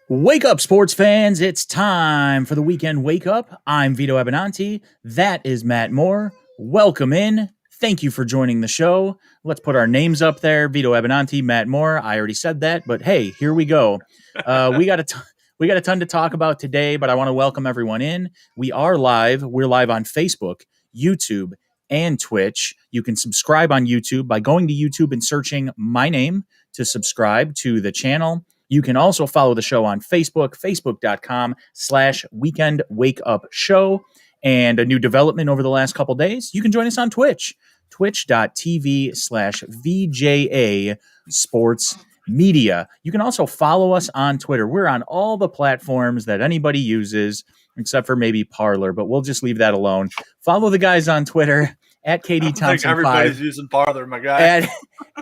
Wake up, sports fans. It's time for the weekend wake up. I'm Vito Abenanti. That is Matt Moore. Welcome in. Thank you for joining the show. Let's put our names up there. Vito Abenanti, Matt Moore. I already said that, but hey, here we go. We got a ton to talk about today, but I want to welcome everyone in. We are live. We're live on Facebook, YouTube, and Twitch. You can subscribe on YouTube by going to YouTube and searching my name to subscribe to the channel. You can also follow the show on Facebook, facebook.com/Weekend Wake Up Show. And a new development over the last couple days, you can join us on Twitch, twitch.tv/VJA Sports Media. You can also follow us on Twitter. We're on all the platforms that anybody uses, except for maybe Parler, but we'll just leave that alone. Follow the guys on Twitter at KD Thompson. I think everybody's using Parler, my guy.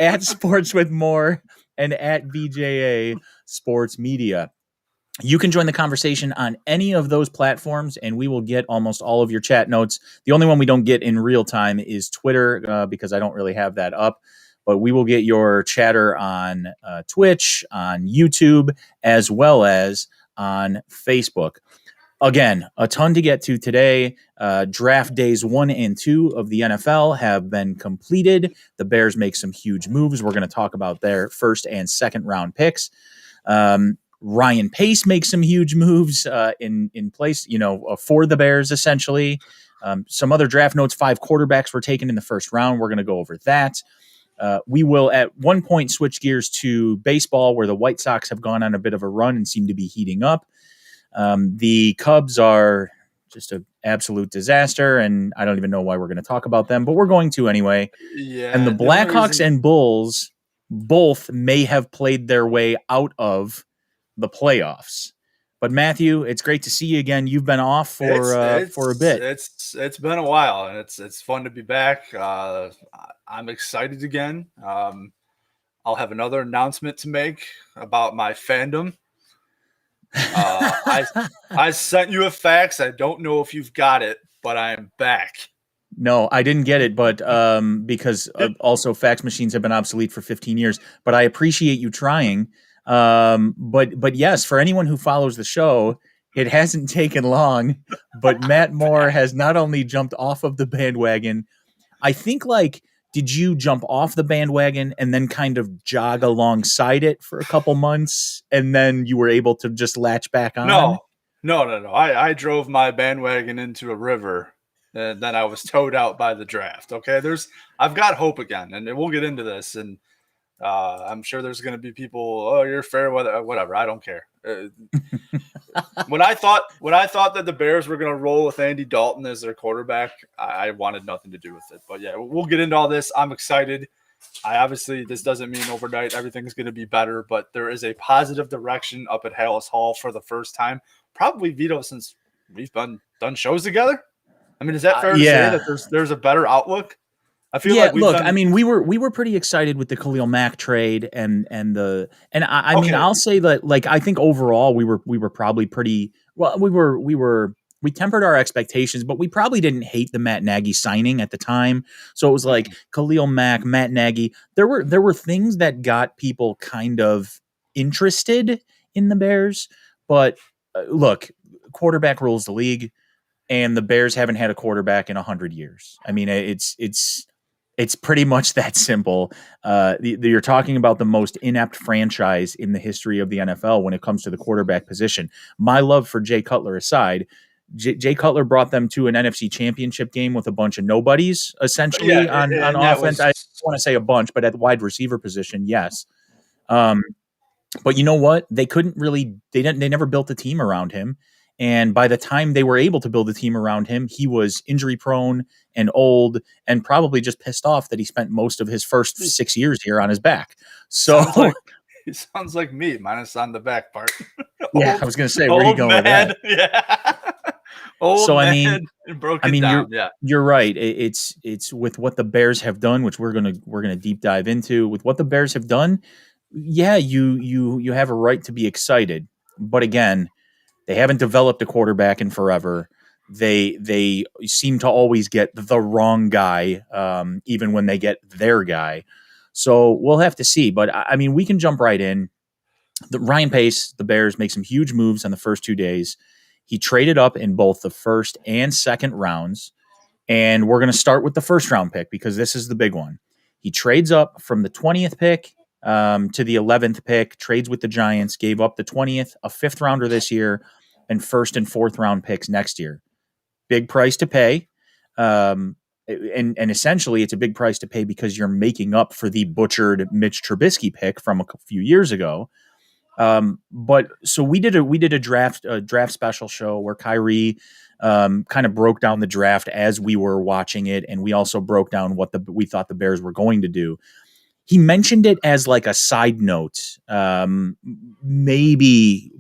At Sports with More and at VJA Sports Media. You can join the conversation on any of those platforms, and we will get almost all of your chat notes. The only one we don't get in real time is Twitter, because I don't really have that up. But we will get your chatter on Twitch, on YouTube, as well as on Facebook. Again, a ton to get to today. Draft days 1 and 2 of the NFL have been completed. The Bears make some huge moves. We're going to talk about their first and second round picks. Ryan Pace makes some huge moves in place, for the Bears, essentially. Some other draft notes, 5 quarterbacks were taken in the first round. We're going to go over that. We will at one point switch gears to baseball, where the White Sox have gone on a bit of a run and seem to be heating up. The Cubs are just an absolute disaster, and I don't even know why we're going to talk about them, but we're going to anyway. Yeah, and the Blackhawks and Bulls both may have played their way out of the playoffs. But Matthew, it's great to see you again. You've been off for a bit. It's been a while, and it's fun to be back. I'm excited again. I'll have another announcement to make about my fandom. I sent you a fax. I don't know if you've got it, but I am back. No, I didn't get it, but because also fax machines have been obsolete for 15 years. But I appreciate you trying. But yes, for anyone who follows the show, it hasn't taken long. But Matt Moore has not only jumped off of the bandwagon. I think did you jump off the bandwagon and then kind of jog alongside it for a couple months, and then you were able to just latch back on? No. I drove my bandwagon into a river, and then I was towed out by the draft. Okay, I've got hope again, and we'll get into this. And I'm sure there's going to be people, oh, you're fair weather, whatever. I don't care. When I thought that the Bears were going to roll with Andy Dalton as their quarterback, I wanted nothing to do with it. But yeah, we'll get into all this. I'm excited. This doesn't mean overnight everything's going to be better, but there is a positive direction up at Halas Hall for the first time, probably, Vito, since we've done shows together. I mean, is that fair to say that there's a better outlook? I feel like we were pretty excited with the Khalil Mack trade I'll say that I think overall we were probably pretty well. We tempered our expectations, but we probably didn't hate the Matt Nagy signing at the time. So it was like Khalil Mack, Matt Nagy. There were things that got people kind of interested in the Bears, but look, quarterback rules the league, and the Bears haven't had a quarterback in 100 years. I mean, it's pretty much that simple. You're talking about the most inept franchise in the history of the NFL when it comes to the quarterback position. My love for Jay Cutler aside, Jay Cutler brought them to an NFC championship game with a bunch of nobodies, essentially, on offense. I don't want to say a bunch, but at the wide receiver position, yes. But you know what? They never built a team around him. And by the time they were able to build a team around him, he was injury prone and old, and probably just pissed off that he spent most of his first 6 years here on his back. So it sounds like me, minus on the back part. Yeah, I was going to say, where are you going with that? Yeah. You're right. It's with what the Bears have done, which we're gonna deep dive into. With what the Bears have done, yeah, you have a right to be excited, but again, they haven't developed a quarterback in forever. They seem to always get the wrong guy, even when they get their guy. So we'll have to see. But I mean, we can jump right in. Ryan Pace, the Bears, make some huge moves on the first 2 days. He traded up in both the first and second rounds. And we're going to start with the first round pick because this is the big one. He trades up from the 20th pick to the 11th pick, trades with the Giants, gave up the 20th, a fifth rounder this year, and first and fourth round picks next year. Big price to pay. And essentially, it's a big price to pay because you're making up for the butchered Mitch Trubisky pick from a few years ago. But so we did a draft special show where Kyrie kind of broke down the draft as we were watching it, and we also broke down what we thought the Bears were going to do. He mentioned it as like a side note. Maybe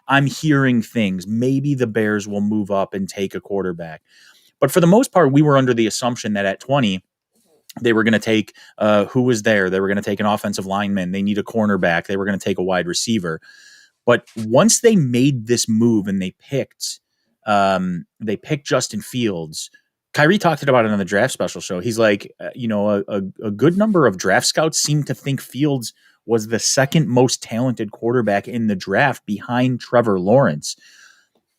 I'm hearing things. Maybe the Bears will move up and take a quarterback. But for the most part, we were under the assumption that at 20, they were going to take who was there. They were going to take an offensive lineman. They need a cornerback. They were going to take a wide receiver. But once they made this move and they picked Justin Fields, Kyrie talked about it on the draft special show. He's like, a good number of draft scouts seem to think Fields was the second most talented quarterback in the draft behind Trevor Lawrence.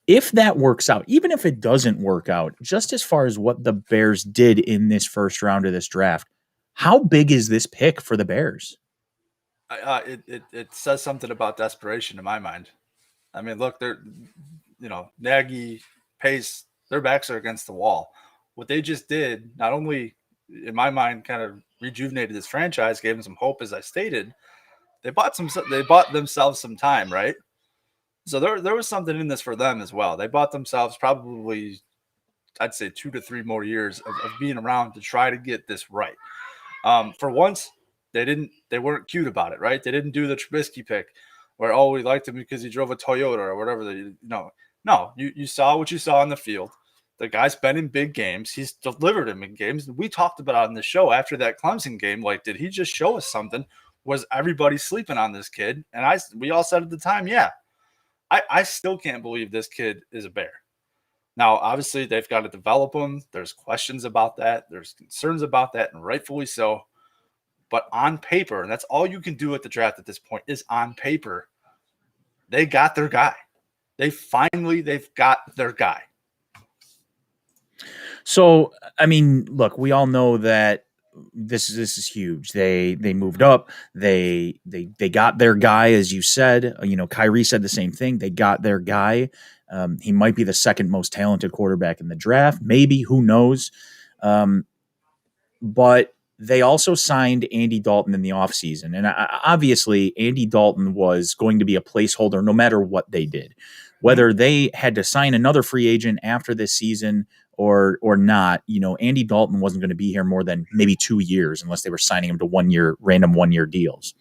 If that works out, even if it doesn't work out, just as far as what the Bears did in this first round of this draft, how big is this pick for the Bears? It says something about desperation in my mind. I mean, look, Nagy, Pace, their backs are against the wall. What they just did, not only in my mind, kind of rejuvenated this franchise, gave them some hope, as I stated. They bought themselves some time, right? So there was something in this for them as well. They bought themselves probably, I'd say, 2 to 3 more years of being around to try to get this right. For once, they weren't cute about it, right? They didn't do the Trubisky pick where, we liked him because he drove a Toyota or whatever. No, you saw what you saw on the field. The guy's been in big games. He's delivered him in games. We talked about it on the show after that Clemson game. Like, did he just show us something? Was everybody sleeping on this kid? And we all said at the time, yeah. I still can't believe this kid is a Bear. Now, obviously, they've got to develop him. There's questions about that. There's concerns about that, and rightfully so. But on paper, and that's all you can do at the draft at this point, is on paper, they got their guy. They've got their guy. So, I mean, look, we all know that this is huge. They moved up. They got their guy, as you said. Kyrie said the same thing. They got their guy. He might be the second most talented quarterback in the draft. Maybe, who knows? But they also signed Andy Dalton in the offseason. And obviously, Andy Dalton was going to be a placeholder no matter what they did. Whether they had to sign another free agent after this season or not, Andy Dalton wasn't going to be here more than maybe 2 years unless they were signing him to random 1-year deals.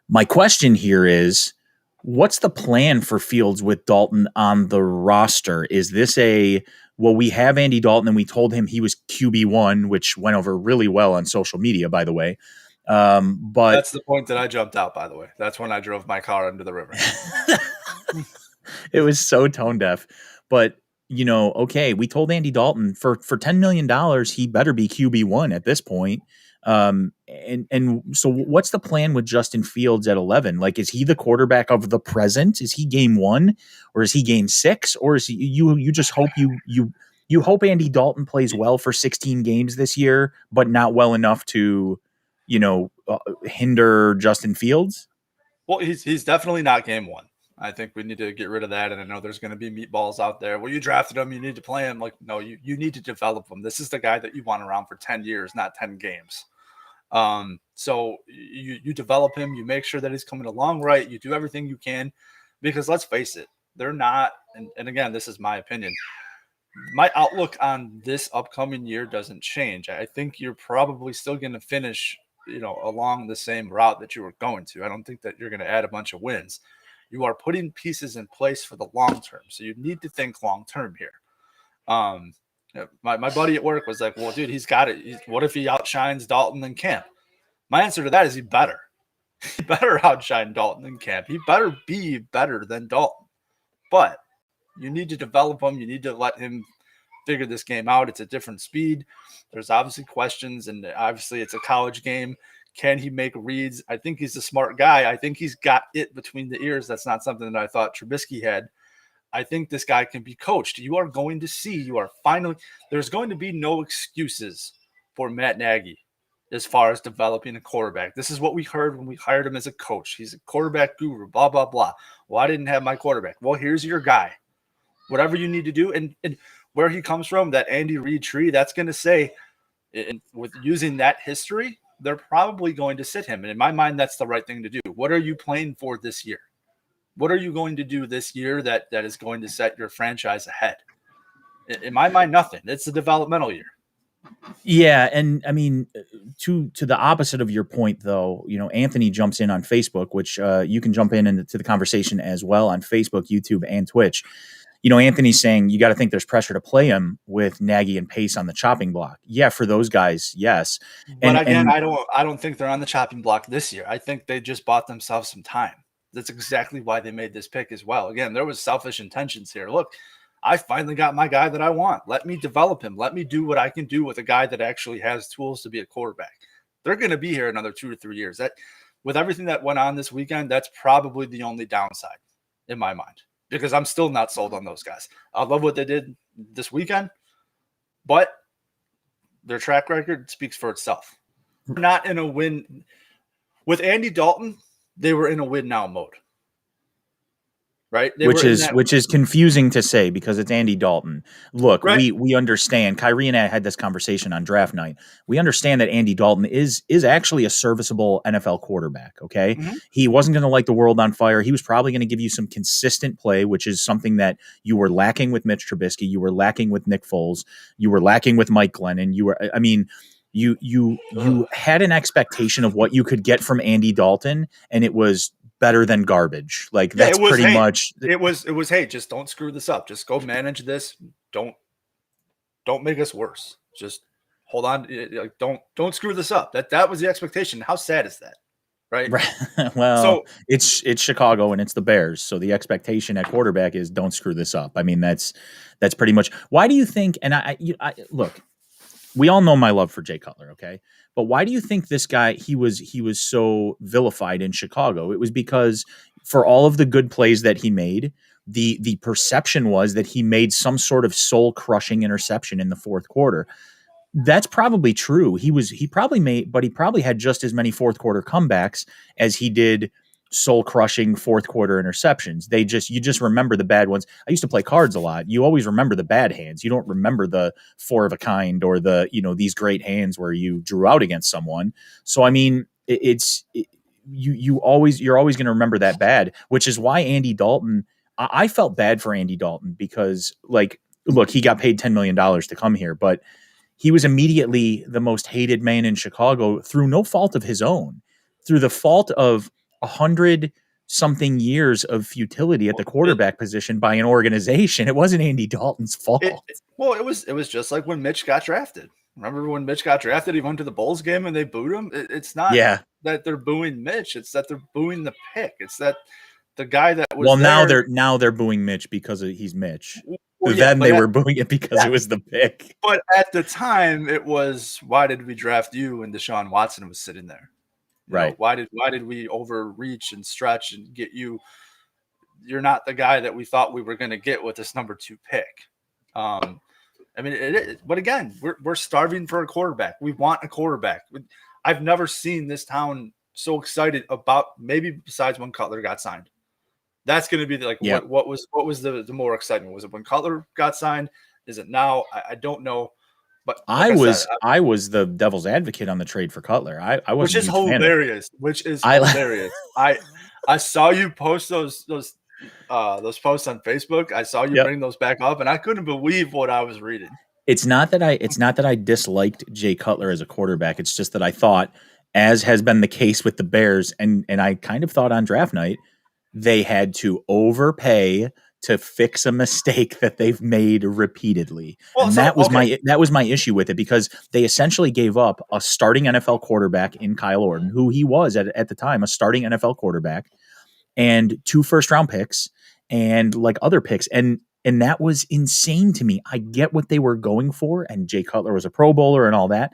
My question here is, what's the plan for Fields with Dalton on the roster? Is this we have Andy Dalton and we told him he was QB1, which went over really well on social media, by the way. But that's the point that I jumped out, by the way. That's when I drove my car into the river. It was so tone deaf. But, okay, we told Andy Dalton for $10 million, he better be QB1 at this point. And so what's the plan with Justin Fields at 11? Like, is he the quarterback of the present? Is he game 1 or is he game 6? Or is he, you just hope you hope Andy Dalton plays well for 16 games this year, but not well enough to, hinder Justin Fields? Well, he's definitely not game 1. I think we need to get rid of that. And I know there's going to be meatballs out there. Well, you drafted him. You need to play him. Like, no, you need to develop him. This is the guy that you want around for 10 years, not 10 games. So you develop him. You make sure that he's coming along right. You do everything you can because let's face it, they're not. And again, this is my opinion. My outlook on this upcoming year doesn't change. I think you're probably still going to finish, along the same route that you were going to. I don't think that you're going to add a bunch of wins. You are putting pieces in place for the long term. So you need to think long term here. My buddy at work was like, well, dude, he's got it. What if he outshines Dalton in camp? My answer to that is he better. He better outshine Dalton in camp. He better be better than Dalton. But you need to develop him. You need to let him figure this game out. It's a different speed. There's obviously questions, and obviously it's a college game. Can he make reads? I think he's a smart guy. I think he's got it between the ears. That's not something that I thought Trubisky had. I think this guy can be coached. You are going to see, there's going to be no excuses for Matt Nagy as far as developing a quarterback. This is what we heard when we hired him as a coach. He's a quarterback guru, blah, blah, blah. Well, I didn't have my quarterback. Well, here's your guy. Whatever you need to do. And where he comes from, that Andy Reid tree, that's going to say, with using that history, they're probably going to sit him. And in my mind, that's the right thing to do. What are you playing for this year? What are you going to do this year that is going to set your franchise ahead? In my mind, nothing. It's a developmental year. Yeah, and I mean, to the opposite of your point, though, Anthony jumps in on Facebook, which you can jump into the conversation as well on Facebook, YouTube, and Twitch. Anthony's saying you got to think there's pressure to play him with Nagy and Pace on the chopping block. Yeah, for those guys, yes. But again, I don't think they're on the chopping block this year. I think they just bought themselves some time. That's exactly why they made this pick as well. Again, there was selfish intentions here. Look, I finally got my guy that I want. Let me develop him. Let me do what I can do with a guy that actually has tools to be a quarterback. They're going to be here another 2 to 3 years. That, with everything that went on this weekend, that's probably the only downside in my mind, because I'm still not sold on those guys. I love what they did this weekend, but their track record speaks for itself. We're not in a win. With Andy Dalton, they were in a win now mode. Right? Which is confusing to say because it's Andy Dalton. Look, right. we understand. Kyrie and I had this conversation on draft night. We understand that Andy Dalton is actually a serviceable NFL quarterback, okay? Mm-hmm. He wasn't going to light the world on fire. He was probably going to give you some consistent play, which is something that you were lacking with Mitch Trubisky, you were lacking with Nick Foles, you were lacking with Mike Glennon. You had an expectation of what you could get from Andy Dalton, and it was better than garbage. Like that's pretty much it was, hey, just don't screw this up. Just go manage this. Don't make us worse. Just hold on. Like, don't screw this up. That was the expectation. How sad is that? Right. Well, so it's Chicago and it's the Bears. So the expectation at quarterback is don't screw this up. I mean, that's pretty much. Why do you think, and I look, we all know my love for Jay Cutler. Okay. But why do you think this guy, he was so vilified in Chicago? It was because for all of the good plays that he made, the perception was that he made some sort of soul-crushing interception in the fourth quarter. That's probably true. He probably had just as many fourth quarter comebacks as he did soul-crushing fourth quarter interceptions. You just remember the bad ones. I used to play cards a lot. You always remember the bad hands. You don't remember the 4 of a kind or the these great hands where you drew out against someone. So I mean, you're always going to remember that bad, which is why Andy Dalton. I felt bad for Andy Dalton because, like, look, he got paid $10 million to come here, but he was immediately the most hated man in Chicago through no fault of his own, through the fault of 100-something years of futility at the quarterback position by an organization. It wasn't Andy Dalton's fault. It was just like when Mitch got drafted. Remember when Mitch got drafted, he went to the Bulls game and they booed him? It's not that they're booing Mitch. It's that they're booing the pick. It's that the guy that was now they're booing Mitch because he's Mitch. Well, then they were booing it because it was the pick. But at the time, it was, why did we draft you? And Deshaun Watson was sitting there. Right. Why did we overreach and stretch and get you? You're not the guy that we thought we were going to get with this number 2 pick. I mean, but again, we're starving for a quarterback. We want a quarterback. I've never seen this town so excited about, maybe besides when Cutler got signed. That's going to be what was the more exciting? Was it when Cutler got signed? Is it now? I don't know. But like I was the devil's advocate on the trade for Cutler. I was, which is hilarious. Hilarious. I saw you post those posts on Facebook. I saw you bring those back up, and I couldn't believe what I was reading. It's not that I disliked Jay Cutler as a quarterback. It's just that I thought, as has been the case with the Bears, and I kind of thought on draft night, they had to overpay to fix a mistake that they've made repeatedly. Well, and that was my issue with it, because they essentially gave up a starting NFL quarterback in Kyle Orton, who he was at the time, a starting NFL quarterback, and 2 first-round picks and like other picks. And that was insane to me. I get what they were going for, and Jay Cutler was a Pro Bowler and all that,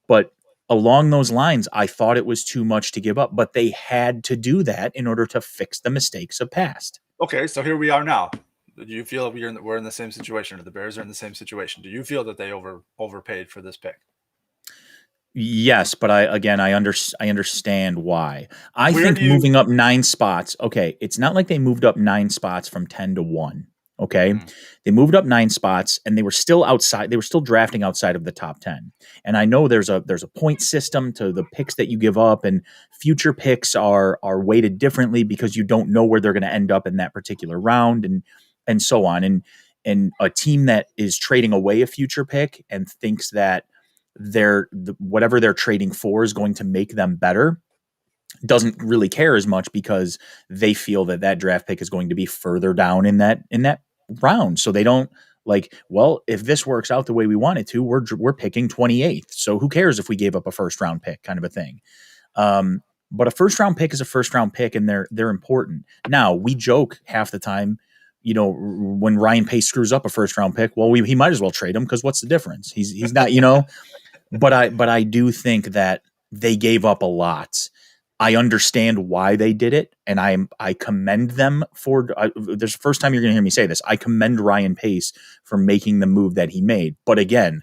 but along those lines, I thought it was too much to give up, but they had to do that in order to fix the mistakes of past. Okay, so here we are now. Do you feel we're in the same situation, or the Bears are in the same situation? Do you feel that they overpaid for this pick? Yes, but I understand why. I Where think do you? moving up 9 spots, okay, it's not like they moved up 9 spots from 10 to 1, okay? Mhm. They moved up 9 spots and they were still drafting outside of the top 10. And I know there's a point system to the picks that you give up, and future picks are weighted differently because you don't know where they're going to end up in that particular round, and so on. And a team that is trading away a future pick and thinks that whatever they're trading for is going to make them better doesn't really care as much because they feel that that draft pick is going to be further down in that round. So they don't like, well, if this works out the way we want it to, we're picking 28th. So who cares if we gave up a first round pick, kind of a thing. But a first round pick is a first round pick, and they're important. Now, we joke half the time, when Ryan Pace screws up a first round pick, well, he might as well trade him because what's the difference? He's not, But I do think that they gave up a lot. I understand why they did it, and I commend them for. There's the first time you're going to hear me say this. I commend Ryan Pace for making the move that he made. But again,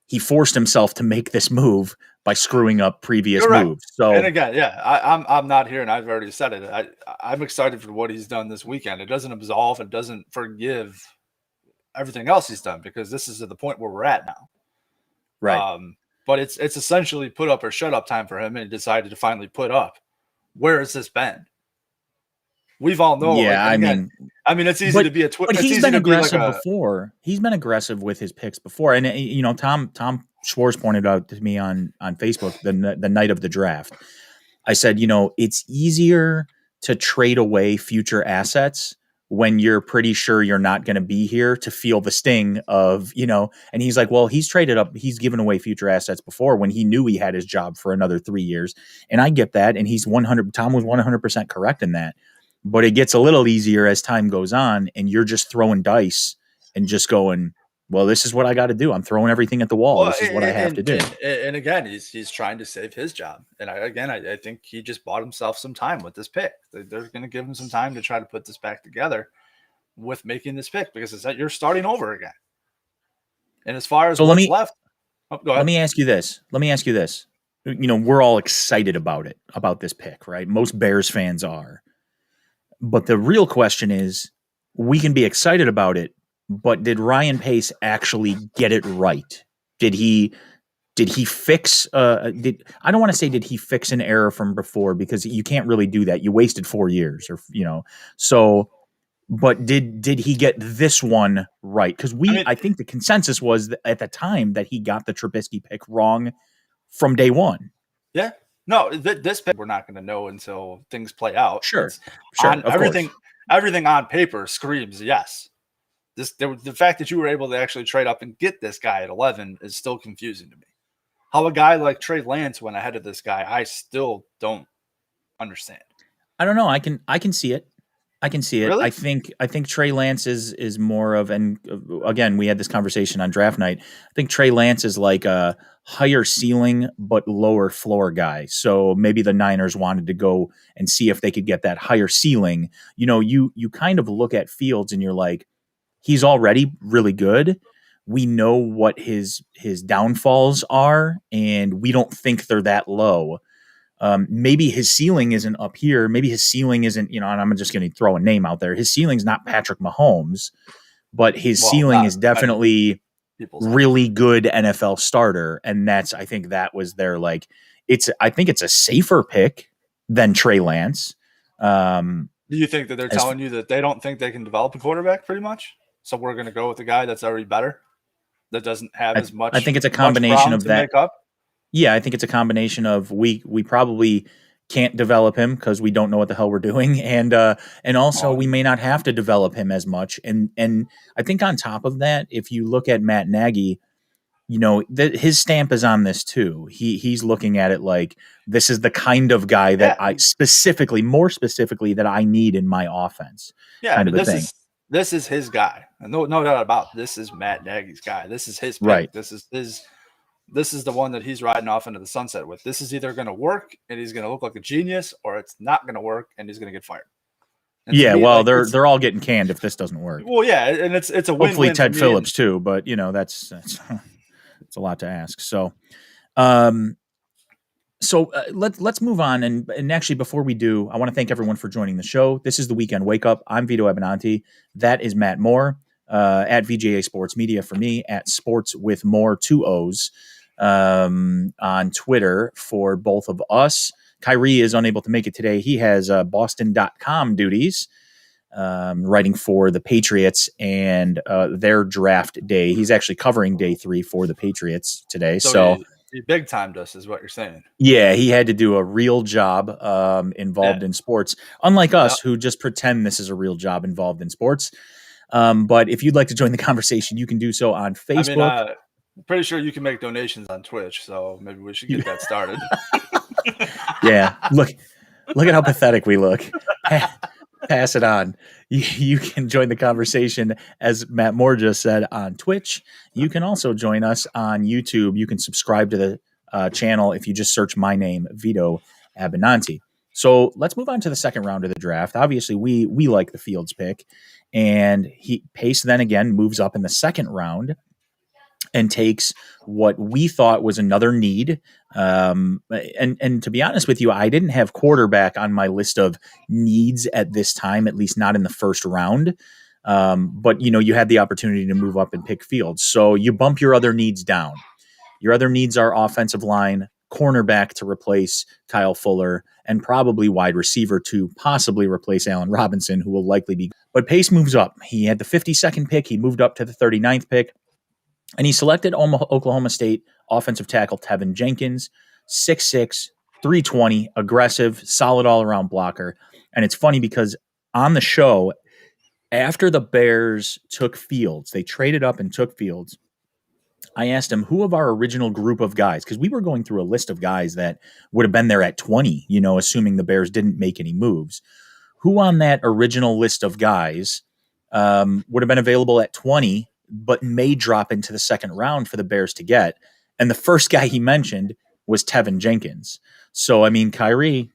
he forced himself to make this move by screwing up previous Correct. moves. So, and again, yeah, I'm not here, and I've already said it. I'm excited for what he's done this weekend. It doesn't absolve, it doesn't forgive everything else he's done, because this is at the point where we're at now. right. But it's essentially put up or shut up time for him, and he decided to finally put up. Where has this been? We've all known. Yeah, I mean, it's easy to be a But he's been aggressive before. He's been aggressive with his picks before, and Tom Schwartz pointed out to me on Facebook the night of the draft. I said, it's easier to trade away future assets when you're pretty sure you're not going to be here to feel the sting of, and he's like, well, he's given away future assets before when he knew he had his job for another 3 years. And I get that. And Tom was 100% correct in that, but it gets a little easier as time goes on, and you're just throwing dice and just going, well, this is what I got to do. I'm throwing everything at the wall. Well, this is what I have to do. And again, he's trying to save his job. And I think he just bought himself some time with this pick. They're going to give him some time to try to put this back together with making this pick, because it's that you're starting over again. And as far as what's left, go ahead. Let me ask you this. We're all excited about this pick, right? Most Bears fans are. But the real question is, we can be excited about it, but did Ryan Pace actually get it right? Did he fix I don't want to say did he fix an error from before, because you can't really do that. You wasted 4 years, so, but did he get this one right? Because I think the consensus was at the time that he got the Trubisky pick wrong from day one. Yeah. No, this pick we're not going to know until things play out. Sure. Everything on paper screams yes. The fact that you were able to actually trade up and get this guy at 11 is still confusing to me. How a guy like Trey Lance went ahead of this guy, I still don't understand. I don't know. I can see it. I can see it. Really? I think Trey Lance is more of, and again, we had this conversation on draft night. I think Trey Lance is like a higher ceiling but lower floor guy. So maybe the Niners wanted to go and see if they could get that higher ceiling. You kind of look at Fields and you're like, he's already really good. We know what his downfalls are, and we don't think they're that low. Maybe his ceiling isn't up here. Maybe his ceiling isn't, and I'm just going to throw a name out there. His ceiling's not Patrick Mahomes, but his ceiling is definitely really good NFL starter. And I think that was their, I think it's a safer pick than Trey Lance. Do you think that they're telling you that they don't think they can develop a quarterback pretty much? So we're going to go with a guy that's already better, that doesn't have as much. I think it's a combination of that. Yeah, I think it's a combination of we probably can't develop him because we don't know what the hell we're doing, and also we may not have to develop him as much. And I think on top of that, if you look at Matt Nagy, his stamp is on this too. He's looking at it like, this is the kind of guy that more specifically that I need in my offense. Yeah, kind of a thing. This is his guy. No doubt about it. This is Matt Nagy's guy. This is his pick. Right. This is his this is the one that he's riding off into the sunset with. This is either going to work and he's going to look like a genius, or it's not going to work and he's going to get fired. And Yeah, me, well, like, they're all getting canned if this doesn't work. well, yeah, and it's a win-win. Hopefully Ted for me Phillips too, but that's it's a lot to ask. So, let's move on. And actually, before we do, I want to thank everyone for joining the show. This is the Weekend Wake Up. I'm Vito Abenanti. That is Matt Moore at VJA Sports Media for me, at Sports with More, 2 O's, on Twitter for both of us. Kyrie is unable to make it today. He has Boston.com duties, writing for the Patriots and their draft day. He's actually covering day 3 for the Patriots today. So he big timed us, is what you're saying. Yeah, he had to do a real job involved in sports, unlike us who just pretend this is a real job involved in sports. But if you'd like to join the conversation, you can do so on Facebook. I mean, I'm pretty sure you can make donations on Twitch, so maybe we should get that started. Yeah, look at how pathetic we look. Pass it on. You can join the conversation, as Matt Moore just said, on Twitch. You can also join us on YouTube. You can subscribe to the channel if you just search my name, Vito Abenanti. So let's move on to the second round of the draft. Obviously, we like the Fields pick, and Pace then again moves up in the second round and takes what we thought was another need. And to be honest with you, I didn't have quarterback on my list of needs at this time, at least not in the first round. But you had the opportunity to move up and pick Fields. So you bump your other needs down. Your other needs are offensive line, cornerback to replace Kyle Fuller, and probably wide receiver to possibly replace Allen Robinson, who will likely be. But Pace moves up. He had the 52nd pick. He moved up to the 39th pick. And he selected Oklahoma State offensive tackle Tevin Jenkins, 6'6", 320, aggressive, solid all-around blocker. And it's funny because on the show, after the Bears took Fields, they traded up and took Fields, I asked him, who of our original group of guys, because we were going through a list of guys that would have been there at 20, assuming the Bears didn't make any moves. Who on that original list of guys would have been available at 20 but may drop into the second round for the Bears to get? And the first guy he mentioned was Tevin Jenkins. So, I mean, Kyrie,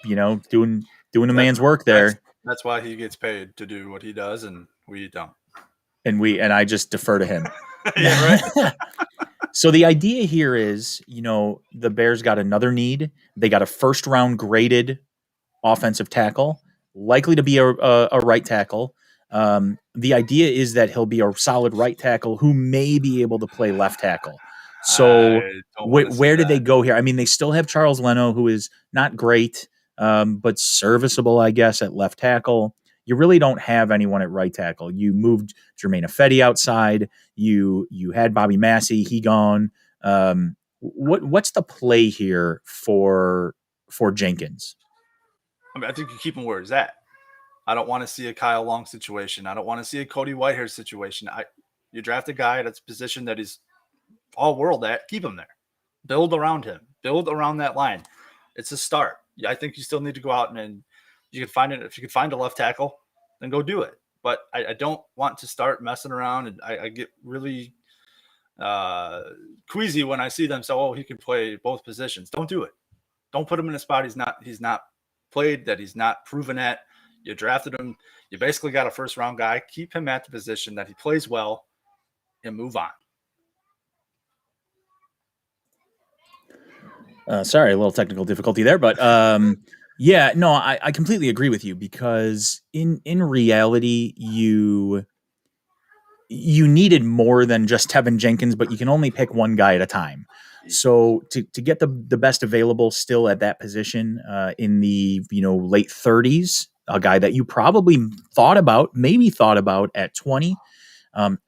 doing a man's work there. That's why he gets paid to do what he does, and we don't. And I just defer to him. Yeah, right. So the idea here is, the Bears got another need. They got a first round graded offensive tackle, likely to be a right tackle. The idea is that he'll be a solid right tackle who may be able to play left tackle. So where did they go here? I mean, they still have Charles Leno, who is not great, but serviceable, I guess, at left tackle. You really don't have anyone at right tackle. You moved Jermaine Ifedi outside. You had Bobby Massey. He gone. What's the play here for Jenkins? I mean, I think you keep him where he's at. I don't want to see a Kyle Long situation. I don't want to see a Cody Whitehair situation. You draft a guy that's a position that he's all world at. Keep him there. Build around him. Build around that line. It's a start. I think you still need to go out and you can find it. If you can find a left tackle, then go do it. But I don't want to start messing around, and I get really queasy when I see them say, "Oh, he can play both positions." Don't do it. Don't put him in a spot he's not played, that he's not proven at. You drafted him. You basically got a first round guy. Keep him at the position that he plays well, and move on. Sorry, a little technical difficulty there, but yeah, no, I completely agree with you, because in reality, you needed more than just Tevin Jenkins, but you can only pick one guy at a time. So to get the best available still at that position in the late 30s, a guy that you probably maybe thought about at 20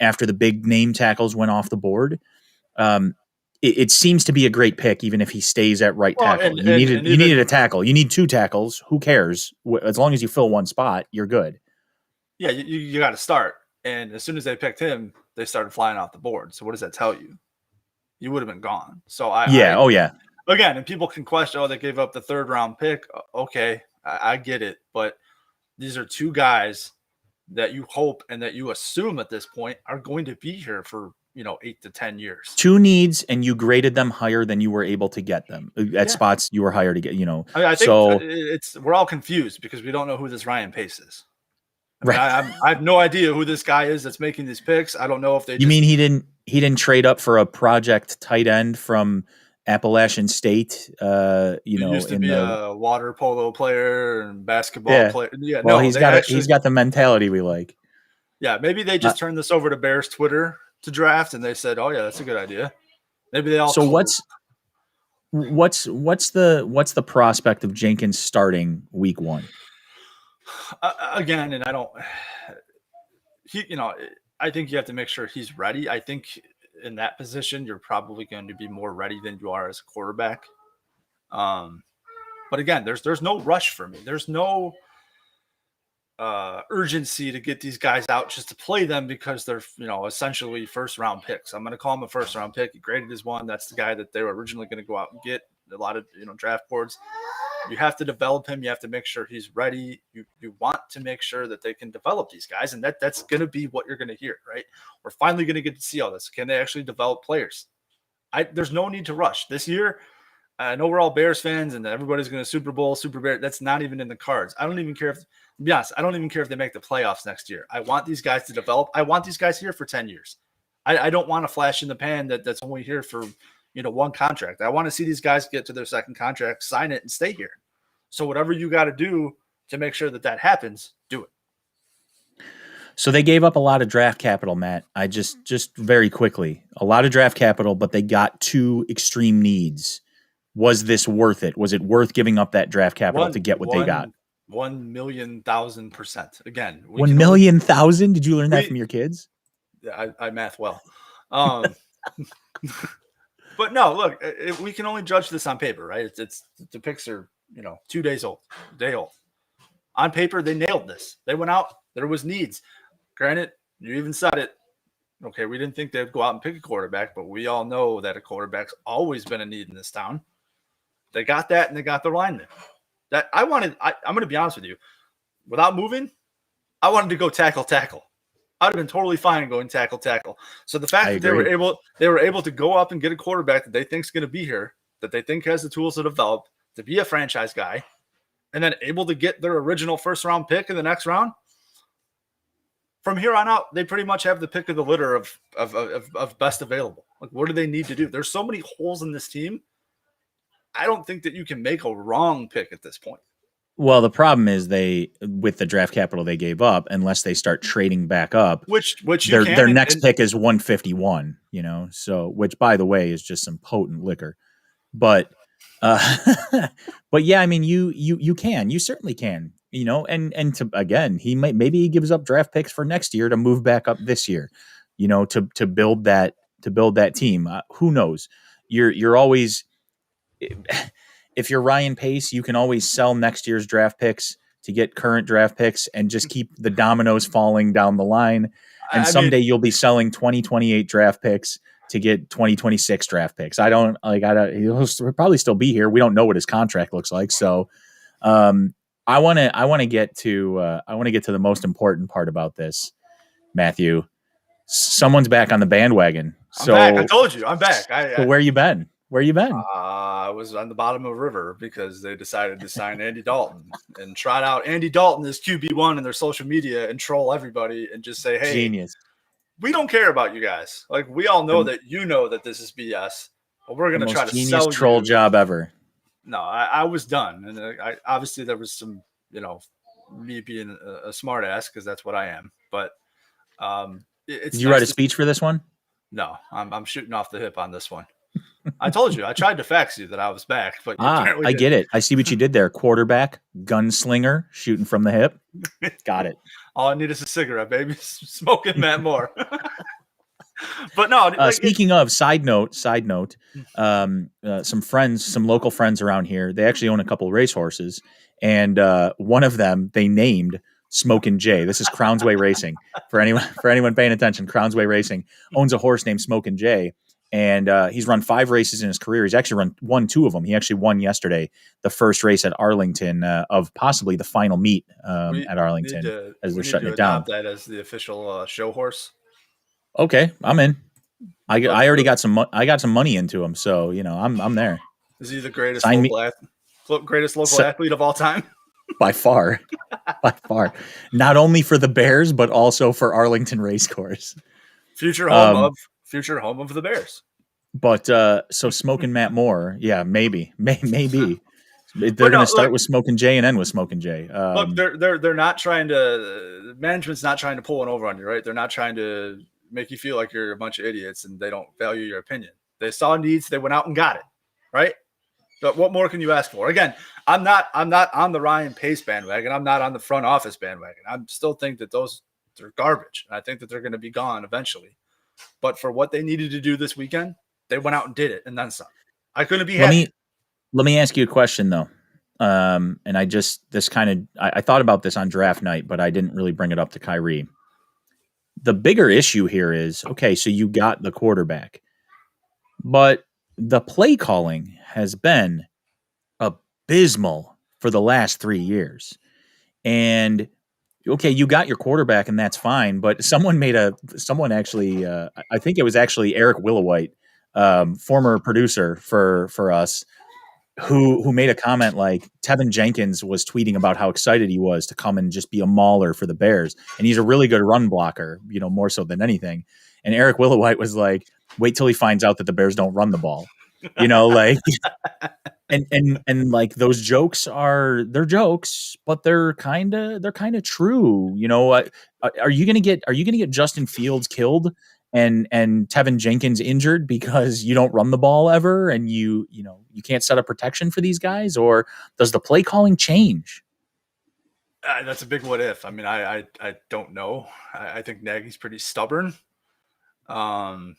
after the big name tackles went off the board. It seems to be a great pick, even if he stays at right tackle. You needed a tackle. You need 2 tackles. Who cares? As long as you fill one spot, you're good. Yeah, you got to start. And as soon as they picked him, they started flying off the board. So what does that tell you? You would have been gone. So again, and people can question, they gave up the 3rd round pick. Okay, I get it. But these are 2 guys that you hope and that you assume at this point are going to be here for, 8 to 10 years. 2 needs, and you graded them higher than you were able to get them at spots you were higher to get. I mean, I think we're all confused because we don't know who this Ryan Pace is. I have no idea who this guy is that's making these picks. I don't know if they. You mean he didn't trade up for a project tight end from Appalachian State? He used to be a water polo player and basketball player. Yeah, well, he's got the mentality we like. Yeah, maybe they just turned this over to Bears Twitter to draft, and they said, "Oh yeah, that's a good idea." Maybe they all. So what's the prospect of Jenkins starting week 1? Again, and I don't. I think you have to make sure he's ready. I think in that position, you're probably going to be more ready than you are as a quarterback. But again, there's no rush for me. There's no urgency to get these guys out just to play them because they're essentially first round picks. I'm going to call him a first round pick. He graded as 1. That's the guy that they were originally going to go out and get. A lot of draft boards. You have to develop him. You have to make sure he's ready. You want to make sure that they can develop these guys, and that's going to be what you're going to hear, right? We're finally going to get to see all this. Can they actually develop players? There's no need to rush this year. I know we're all Bears fans, and everybody's going to Super Bowl, Super Bear. That's not even in the cards. I don't even care if, to be honest, I don't even care if they make the playoffs next year. I want these guys to develop. I want these guys here for 10 years. I don't want a flash in the pan that's only here for 1 contract. I want to see these guys get to their second contract, sign it, and stay here. So whatever you got to do to make sure that happens, do it. So they gave up a lot of draft capital, Matt. I just very quickly, a lot of draft capital, but they got 2 extreme needs. Was this worth it? Was it worth giving up that draft capital to get what they got? 1,000,000%. Again, 1,000,000? Did you learn that from your kids? Yeah, I math well. But no, look, we can only judge this on paper, right? It's the picks are 2 days old, day old. On paper, they nailed this. They went out. There was needs. Granted, you even said it. Okay, we didn't think they'd go out and pick a quarterback, but we all know that a quarterback's always been a need in this town. They got that, and they got their lineman. That I'm going to be honest with you. Without moving, I wanted to go tackle. I'd have been totally fine going tackle. So the fact that they were able to go up and get a quarterback that they think is going to be here, that they think has the tools to develop, to be a franchise guy, and then able to get their original first-round pick in the next round, from here on out, they pretty much have the pick of the litter of best available. Like, what do they need to do? There's so many holes in this team. I don't think that you can make a wrong pick at this point. Well, the problem is with the draft capital they gave up, unless they start trading back up, which their next pick is 151. So which, by the way, is just some potent liquor. But but yeah, I mean, you certainly can. And to again, maybe he gives up draft picks for next year to move back up this year. To build that team. Who knows? You're always. If you're Ryan Pace, you can always sell next year's draft picks to get current draft picks and just keep the dominoes falling down the line. And someday you'll be selling 2028 draft picks to get 2026 draft picks. He'll probably still be here. We don't know what his contract looks like. So I want to get to the most important part about this, Matthew. Someone's back on the bandwagon. I'm back. I told you, I'm back. So where you been? I was on the bottom of a river because they decided to sign Andy Dalton and trot out Andy Dalton as QB1 in their social media and troll everybody and just say, hey, genius. We don't care about you guys. Like, we all know that that this is BS, but we're going to try to sell you. Troll job ever. No, I was done. And I obviously there was some, me being a smart ass because that's what I am. But did you write a speech for this one? No, I'm shooting off the hip on this one. I told you, I tried to fax you that I was back, but I get it. I see what you did there. Quarterback, gunslinger, shooting from the hip. Got it. All I need is a cigarette, baby. Smoking Matt Moore. But no. Speaking of side note, some local friends around here, they actually own a couple of racehorses, and one of them they named Smokin' Jay. This is Crownsway Racing. For anyone paying attention, Crownsway Racing owns a horse named Smokin' Jay. And he's run 5 races in his career. He's actually won 2 of them. He actually won yesterday, the first race at Arlington of possibly the final meet at Arlington as they're shutting it down. That as the official show horse. Okay, I'm in. I already got some I got some money into him, so I'm there. Is he the greatest Sign me. local athlete of all time? By far. By far. Not only for the Bears, but also for Arlington Racecourse. Future home of the Bears. But so Smoking Matt Moore, yeah, maybe. They're going to start with Smoking Jay and end with Smoking Jay. Look, they're not trying to. Management's not trying to pull one over on you, right? They're not trying to make you feel like you're a bunch of idiots and they don't value your opinion. They saw needs, they went out and got it, right? But what more can you ask for? Again, I'm not on the Ryan Pace bandwagon. I'm not on the front office bandwagon. I still think that they're garbage. And I think that they're going to be gone eventually. But for what they needed to do this weekend, they went out and did it, and then some. I couldn't be happy. Let me ask you a question though. And I thought about this on draft night, but I didn't really bring it up to Kyrie. The bigger issue here is, okay, so you got the quarterback, but the play calling has been abysmal for the last 3 years. And okay, you got your quarterback and that's fine, but someone actually, I think it was actually Eric Willowite, former producer for us, who made a comment like Tevin Jenkins was tweeting about how excited he was to come and just be a mauler for the Bears. And he's a really good run blocker, more so than anything. And Eric Willowite was like, wait till he finds out that the Bears don't run the ball, like, and like those jokes they're jokes, but they're kind of true. Are you going to get Justin Fields killed and Tevin Jenkins injured because you don't run the ball ever and you can't set up protection for these guys? Or does the play calling change? That's a big what if. I mean, I don't know. I think Nagy's pretty stubborn. Well,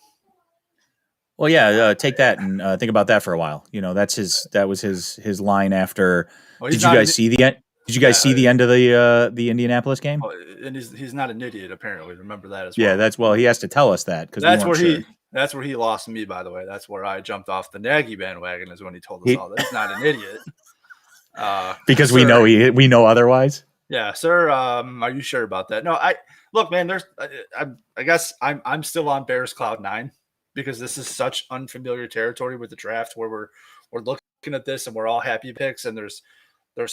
yeah, take that and think about that for a while. That was his line after. Well, did you guys see the end? Did you guys see the end of the Indianapolis game? And he's not an idiot, apparently. Remember that as well. Yeah, he has to tell us that because that's where he lost me. By the way, that's where I jumped off the Nagy bandwagon is when he told us all that he's not an idiot. Because sir, we know otherwise. Yeah, sir. Are you sure about that? No, look, man. I guess I'm still on Bears cloud 9 because this is such unfamiliar territory with the draft where we're looking at this and we're all happy picks and there's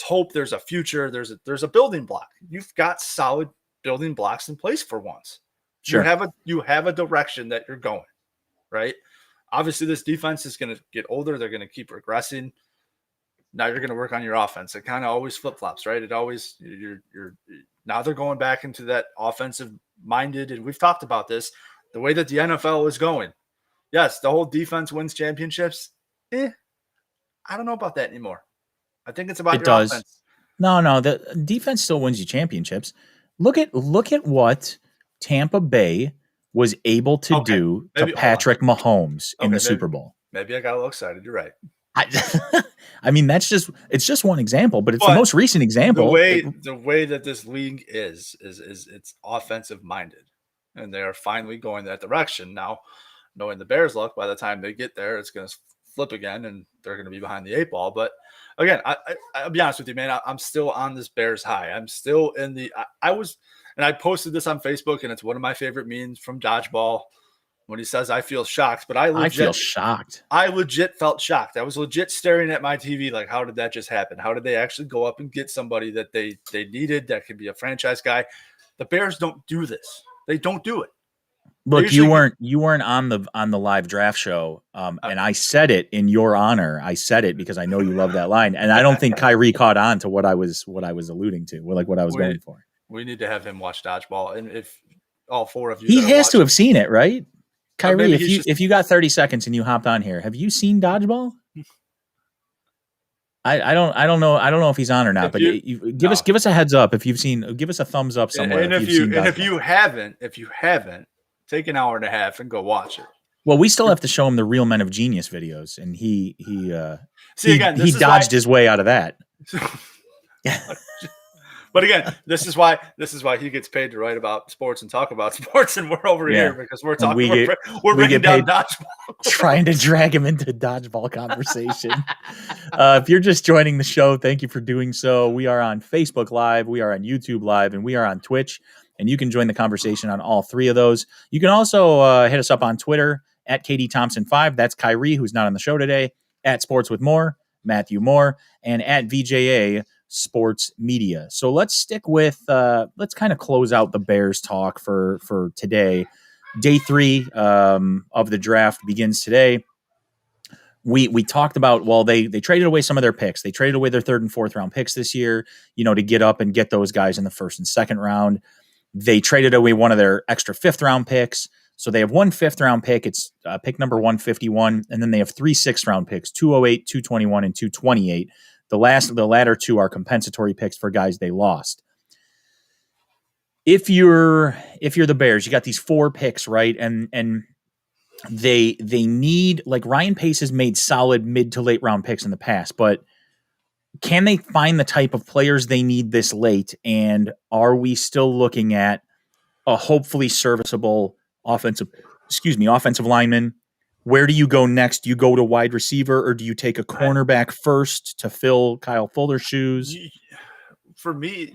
hope, there's a future, there's a building block. You've got solid building blocks in place for once. Sure. You have a direction that you're going, right? Obviously, this defense is going to get older. They're going to keep regressing. Now you're going to work on your offense. It kind of always flip-flops, right? It always you're now they're going back into that offensive minded, and we've talked about this, the way that the NFL is going. Yes, the whole defense wins championships. I don't know about that anymore. I think it's about your offense. No, the defense still wins you championships. Look at what Tampa Bay was able to do to Patrick Mahomes in the Super Bowl. Maybe I got a little excited. You're right. I mean, it's just one example, but it's the most recent example. The way that this league is it's offensive minded, and they are finally going that direction now. Knowing the Bears' luck, by the time they get there, it's going to flip again, and they're going to be behind the 8 ball. But again, I'll be honest with you, man. I'm still on this Bears high. I'm still in the. I posted this on Facebook, and it's one of my favorite memes from Dodgeball when he says, "I feel shocked," but I feel shocked. I legit felt shocked. I was legit staring at my TV like, how did that just happen? How did they actually go up and get somebody that they needed that could be a franchise guy? The Bears don't do this. They don't do it. Look, you weren't on the live draft show, and I said it in your honor. I said it because I know you love that line, and I don't think Kyrie caught on to what I was alluding to, like what I was going for. We need to have him watch Dodgeball, and if all 4 of you, he has to have seen it, right? Kyrie, if you got 30 seconds and you hopped on here, have you seen Dodgeball? I don't know if he's on or not, but give us a heads up if you've seen. Give us a thumbs up somewhere. And if you haven't, take an hour and a half and go watch it. Well, we still have to show him the Real Men of Genius videos, and he dodged his way out of that. But again, this is why he gets paid to write about sports and talk about sports, and we're over here because we're talking. We're breaking down dodgeball, trying to drag him into dodgeball conversation. If you're just joining the show, thank you for doing so. We are on Facebook Live, we are on YouTube Live, and we are on Twitch. And you can join the conversation on all 3 of those. You can also hit us up on Twitter at KD Thompson 5. That's Kyrie, who's not on the show today. At Sports with More, Matthew Moore, and at VJA Sports Media. So let's stick with let's kind of close out the Bears talk for today. Day 3 of the draft begins today. We talked about, well, they traded away some of their picks. They traded away their 3rd and 4th round picks this year, to get up and get those guys in the 1st and 2nd round. They traded away one of their extra 5th round picks. So they have 1 5th round pick. It's pick number 151. And then they have 3 6th round picks, 208, 221, and 228. The latter 2 are compensatory picks for guys they lost. If you're the Bears, you got these 4 picks, right? And they need, like, Ryan Pace has made solid mid to late round picks in the past, but can they find the type of players they need this late? And are we still looking at a hopefully serviceable offensive lineman? Where do you go next? Do you go to wide receiver, or do you take a cornerback first to fill Kyle Fuller's shoes? For me,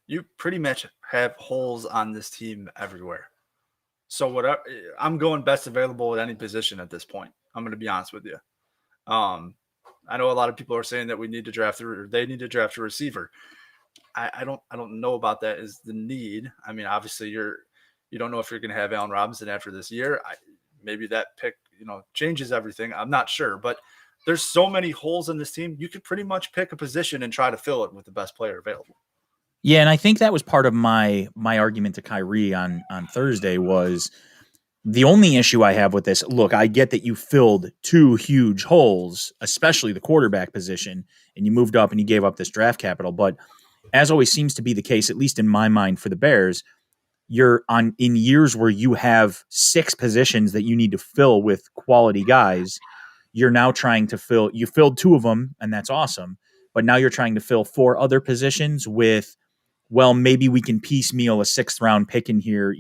you pretty much have holes on this team everywhere. So whatever, I'm going best available at any position at this point. I'm going to be honest with you. I know a lot of people are saying that they need to draft a receiver. I don't know about that as the need. I mean, obviously you don't know if you're going to have Allen Robinson after this year. Maybe that pick, changes everything. I'm not sure, but there's so many holes in this team. You could pretty much pick a position and try to fill it with the best player available. Yeah, and I think that was part of my argument to Kyrie on Thursday was the only issue I have with this. Look, I get that you filled 2 huge holes, especially the quarterback position, and you moved up and you gave up this draft capital. But as always seems to be the case, at least in my mind for the Bears, you're in years where you have 6 positions that you need to fill with quality guys. You're now trying to you filled 2 of them, and that's awesome. But now you're trying to fill 4 other positions with, well, maybe we can piecemeal a 6th round pick in here.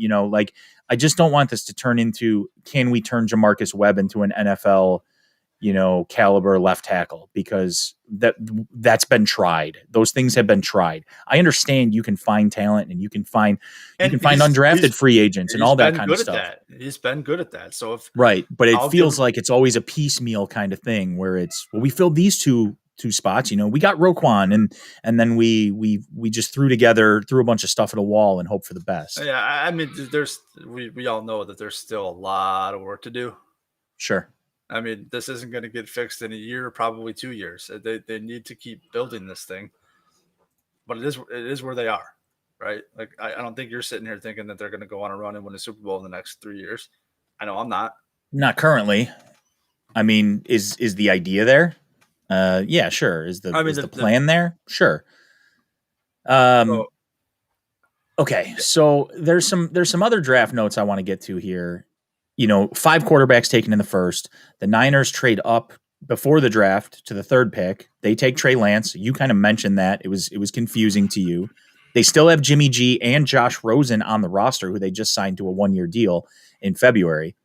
I just don't want this to turn into, can we turn Jamarcus Webb into an NFL, caliber left tackle? Because that's been tried. Those things have been tried. I understand you can find talent and you can find undrafted free agents and all that kind of stuff. He's been good at that. So right. But it feels like it's always a piecemeal kind of thing where it's, well, we filled these two spots, we got Roquan and then we just threw a bunch of stuff at a wall and hope for the best. Yeah. I mean, we all know that there's still a lot of work to do. Sure. I mean, this isn't going to get fixed in a year, probably 2 years. They need to keep building this thing, but it is where they are, right? Like, I don't think you're sitting here thinking that they're going to go on a run and win a Super Bowl in the next 3 years. I know I'm not. Not currently. I mean, is the idea there? Yeah, sure. Is the plan there? Sure. Okay. So there's some other draft notes I want to get to here. 5 quarterbacks taken in the 1st. The Niners trade up before the draft to the 3rd pick. They take Trey Lance. You kind of mentioned that it was confusing to you. They still have Jimmy G and Josh Rosen on the roster, who they just signed to a 1-year deal in February.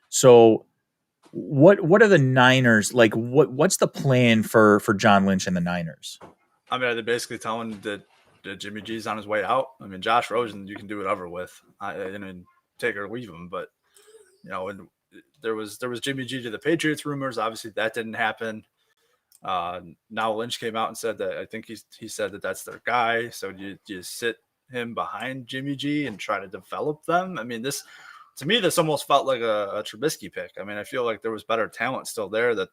So what are the Niners like? What's the plan for John Lynch and the Niners? I mean, are they basically telling that Jimmy G's on his way out? I mean, Josh Rosen, you can do whatever with. Take or leave him, but and there was Jimmy G to the Patriots rumors. Obviously, that didn't happen. Now Lynch came out and said that, I think he said that that's their guy. So do you sit him behind Jimmy G and try to develop them? I mean, to me, this almost felt like a Trubisky pick. I mean, I feel like there was better talent still there that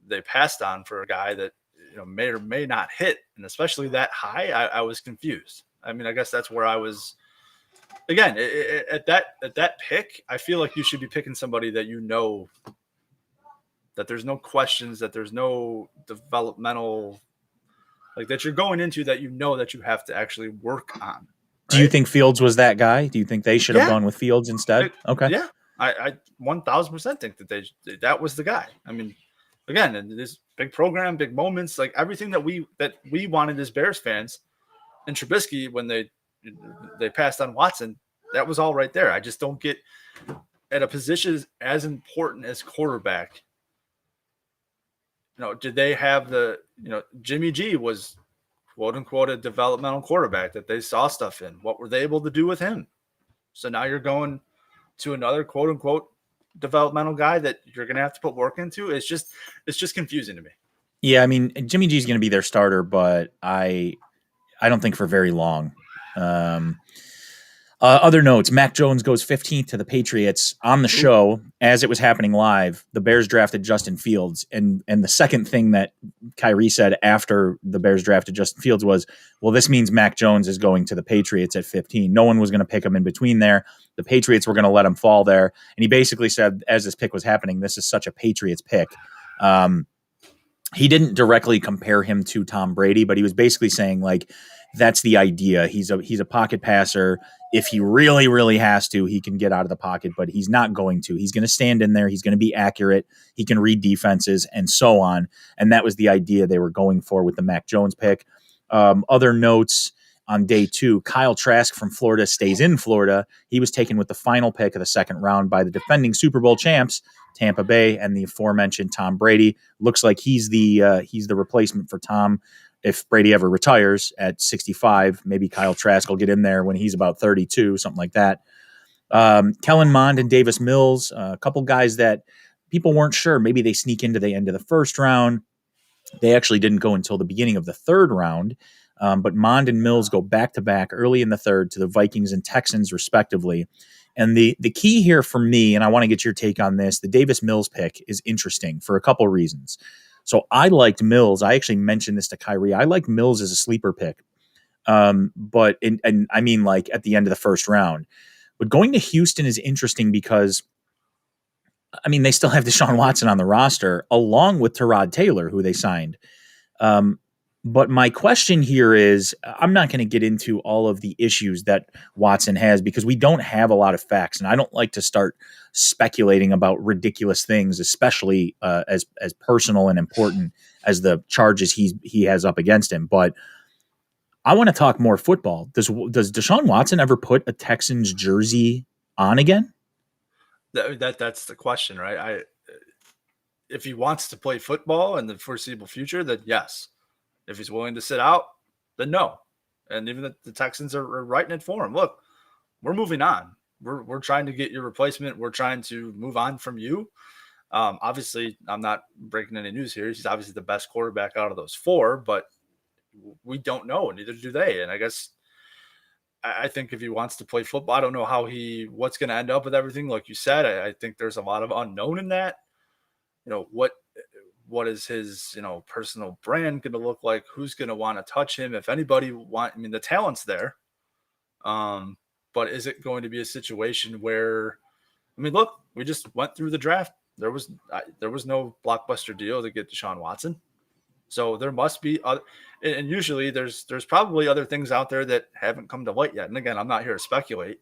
they passed on for a guy that may or may not hit, and especially that high. I was confused. I mean, I guess that's where I was. Again, at that pick, I feel like you should be picking somebody that that there's no questions, that there's no developmental, like, that you're going into that that you have to actually work on. Right? Do you think Fields was that guy? Do you think they should have gone with Fields instead? Okay. Yeah, I 1,000% think that was the guy. I mean, again, in this big program, big moments, like everything that we wanted as Bears fans, and Trubisky, when they passed on Watson, that was all right there. I just don't get, at a position as important as quarterback, did they have Jimmy G was quote unquote a developmental quarterback that they saw stuff in. What were they able to do with him? So now you're going to another quote unquote developmental guy that you're going to have to put work into. It's just confusing to me. Yeah, I mean, Jimmy G is going to be their starter, but I don't think for very long. Other notes: Mac Jones goes 15th to the Patriots. On the show, as it was happening live, the Bears drafted Justin Fields, and the second thing that Kyrie said after the Bears drafted Justin Fields was, "Well, this means Mac Jones is going to the Patriots at 15. No one was going to pick him in between there. The Patriots were going to let him fall there." And he basically said, as this pick was happening, "This is such a Patriots pick." He didn't directly compare him to Tom Brady, but he was basically saying, like, that's the idea. He's a pocket passer. If he really, really has to, he can get out of the pocket, but he's not going to. He's going to stand in there. He's going to be accurate. He can read defenses and so on. And that was the idea they were going for with the Mac Jones pick. Other notes on day 2, Kyle Trask from Florida stays in Florida. He was taken with the final pick of the second round by the defending Super Bowl champs, Tampa Bay, and the aforementioned Tom Brady. Looks like he's the replacement for Tom. If Brady ever retires at 65, maybe Kyle Trask will get in there when he's about 32, something like that. Kellen Mond and Davis Mills, a couple guys that people weren't sure. Maybe they sneak into the end of the first round. They actually didn't go until the beginning of the third round. But Mond and Mills go back-to-back early in the third to the Vikings and Texans, respectively. And the key here for me, and I want to get your take on this, the Davis Mills pick is interesting for a couple reasons. So I liked Mills. I actually mentioned this to Kyrie. I liked Mills as a sleeper pick. But I mean, like, at the end of the first round. But going to Houston is interesting because, I mean, they still have Deshaun Watson on the roster, along with Tyrod Taylor, who they signed. But my question here is, I'm not going to get into all of the issues that Watson has because we don't have a lot of facts, and I don't like to start speculating about ridiculous things, especially as personal and important as the charges he has up against him. But I want to talk more football. Does Deshaun Watson ever put a Texans jersey on again? That's the question, right? If he wants to play football in the foreseeable future, then yes. If he's willing to sit out, then no. And even the Texans are writing it for him. Look, we're moving on. We're trying to get your replacement. We're trying to move on from you. Obviously, I'm not breaking any news here. He's obviously the best quarterback out of those 4, but we don't know. Neither do they. And I guess I think if he wants to play football, I don't know what's going to end up with everything. Like you said, I think there's a lot of unknown in that. What is his, personal brand going to look like? Who's going to want to touch him? If anybody the talent's there. But is it going to be a situation where, look, we just went through the draft. There was no blockbuster deal to get Deshaun Watson. So there must be and usually there's probably other things out there that haven't come to light yet. And again, I'm not here to speculate.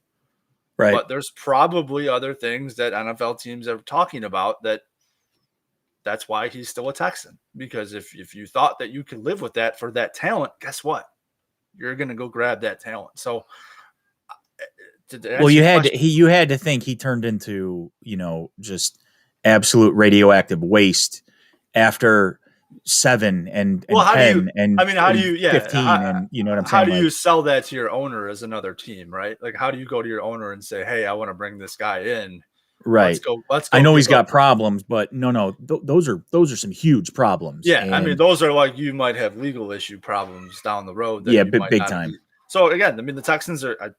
Right. But there's probably other things that NFL teams are talking about that's why he's still a Texan. Because if you thought that you could live with that for that talent, guess what? You're going to go grab that talent. So, you had to think he turned into, just absolute radioactive waste after 7 and 10 and how do you 15 and you know what I'm saying? How do you sell that to your owner as another team, right? Like, how do you go to your owner and say, hey, I want to bring this guy in? Right. Let's go. I know he's got problems, but no, those are some huge problems. Yeah, and those are like, you might have legal issue problems down the road. Yeah, big time. So again, the Texans are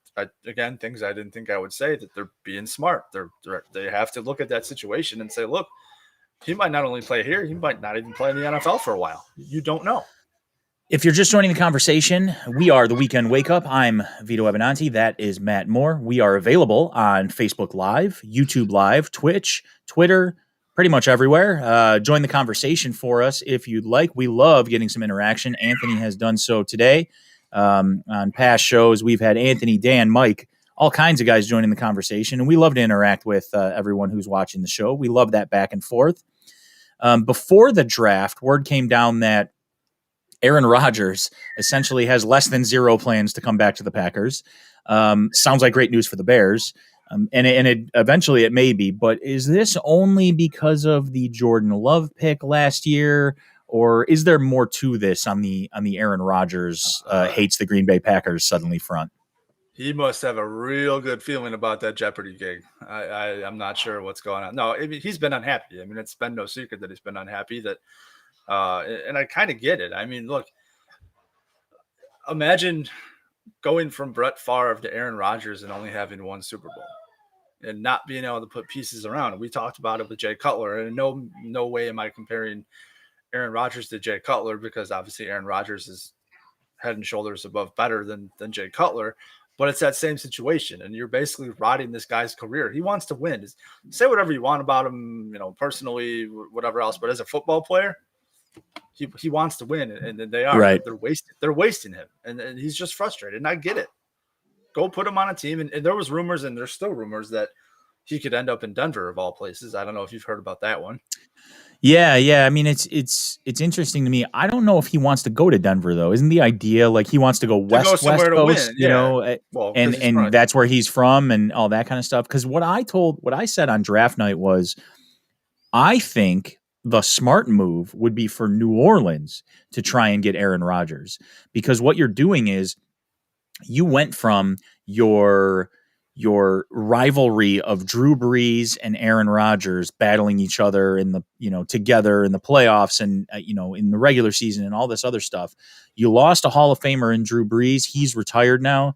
again, things I didn't think I would say, that they're being smart. They have to look at that situation and say, look, he might not only play here, he might not even play in the NFL for a while. You don't know. If you're just joining the conversation, we are the Weekend Wake Up. I'm Vito Abenanti. That is Matt Moore. We are available on Facebook Live, YouTube Live, Twitch, Twitter, pretty much everywhere. Join the conversation for us if you'd like. We love getting some interaction. Anthony has done so today. On past shows, we've had Anthony, Dan, Mike, all kinds of guys joining the conversation, and we love to interact with everyone who's watching the show. We love that back and forth. Before the draft, word came down that Aaron Rodgers essentially has less than 0 plans to come back to the Packers. Sounds like great news for the Bears. And eventually it may be, but is this only because of the Jordan Love pick last year, or is there more to this on the Aaron Rodgers hates the Green Bay Packers suddenly front? He must have a real good feeling about that Jeopardy gig. I'm not sure what's going on. No, I mean, he's been unhappy. I mean, it's been no secret that he's been unhappy. And I kind of get it. I mean, look, imagine going from Brett Favre to Aaron Rodgers and only having one Super Bowl and not being able to put pieces around. And we talked about it with Jay Cutler, and no way am I comparing Aaron Rodgers to Jay Cutler, because obviously Aaron Rodgers is head and shoulders above better than Jay Cutler. But it's that same situation, and you're basically rotting this guy's career. He wants to win. Say whatever you want about him, personally, whatever else. But as a football player, he wants to win, and they are. Right. They're wasting him, and he's just frustrated. And I get it. Go put him on a team. And there was rumors, and there's still rumors, that he could end up in Denver of all places. I don't know if you've heard about that one. Yeah. I mean, it's interesting to me. I don't know if he wants to go to Denver though. Isn't the idea like he wants to go west coast? Win, yeah. And that's where he's from and all that kind of stuff. Because what I said on draft night was, I think the smart move would be for New Orleans to try and get Aaron Rodgers, because what you're doing is you went from your rivalry of Drew Brees and Aaron Rodgers battling each other in the, together in the playoffs and, in the regular season and all this other stuff. You lost a Hall of Famer in Drew Brees. He's retired now.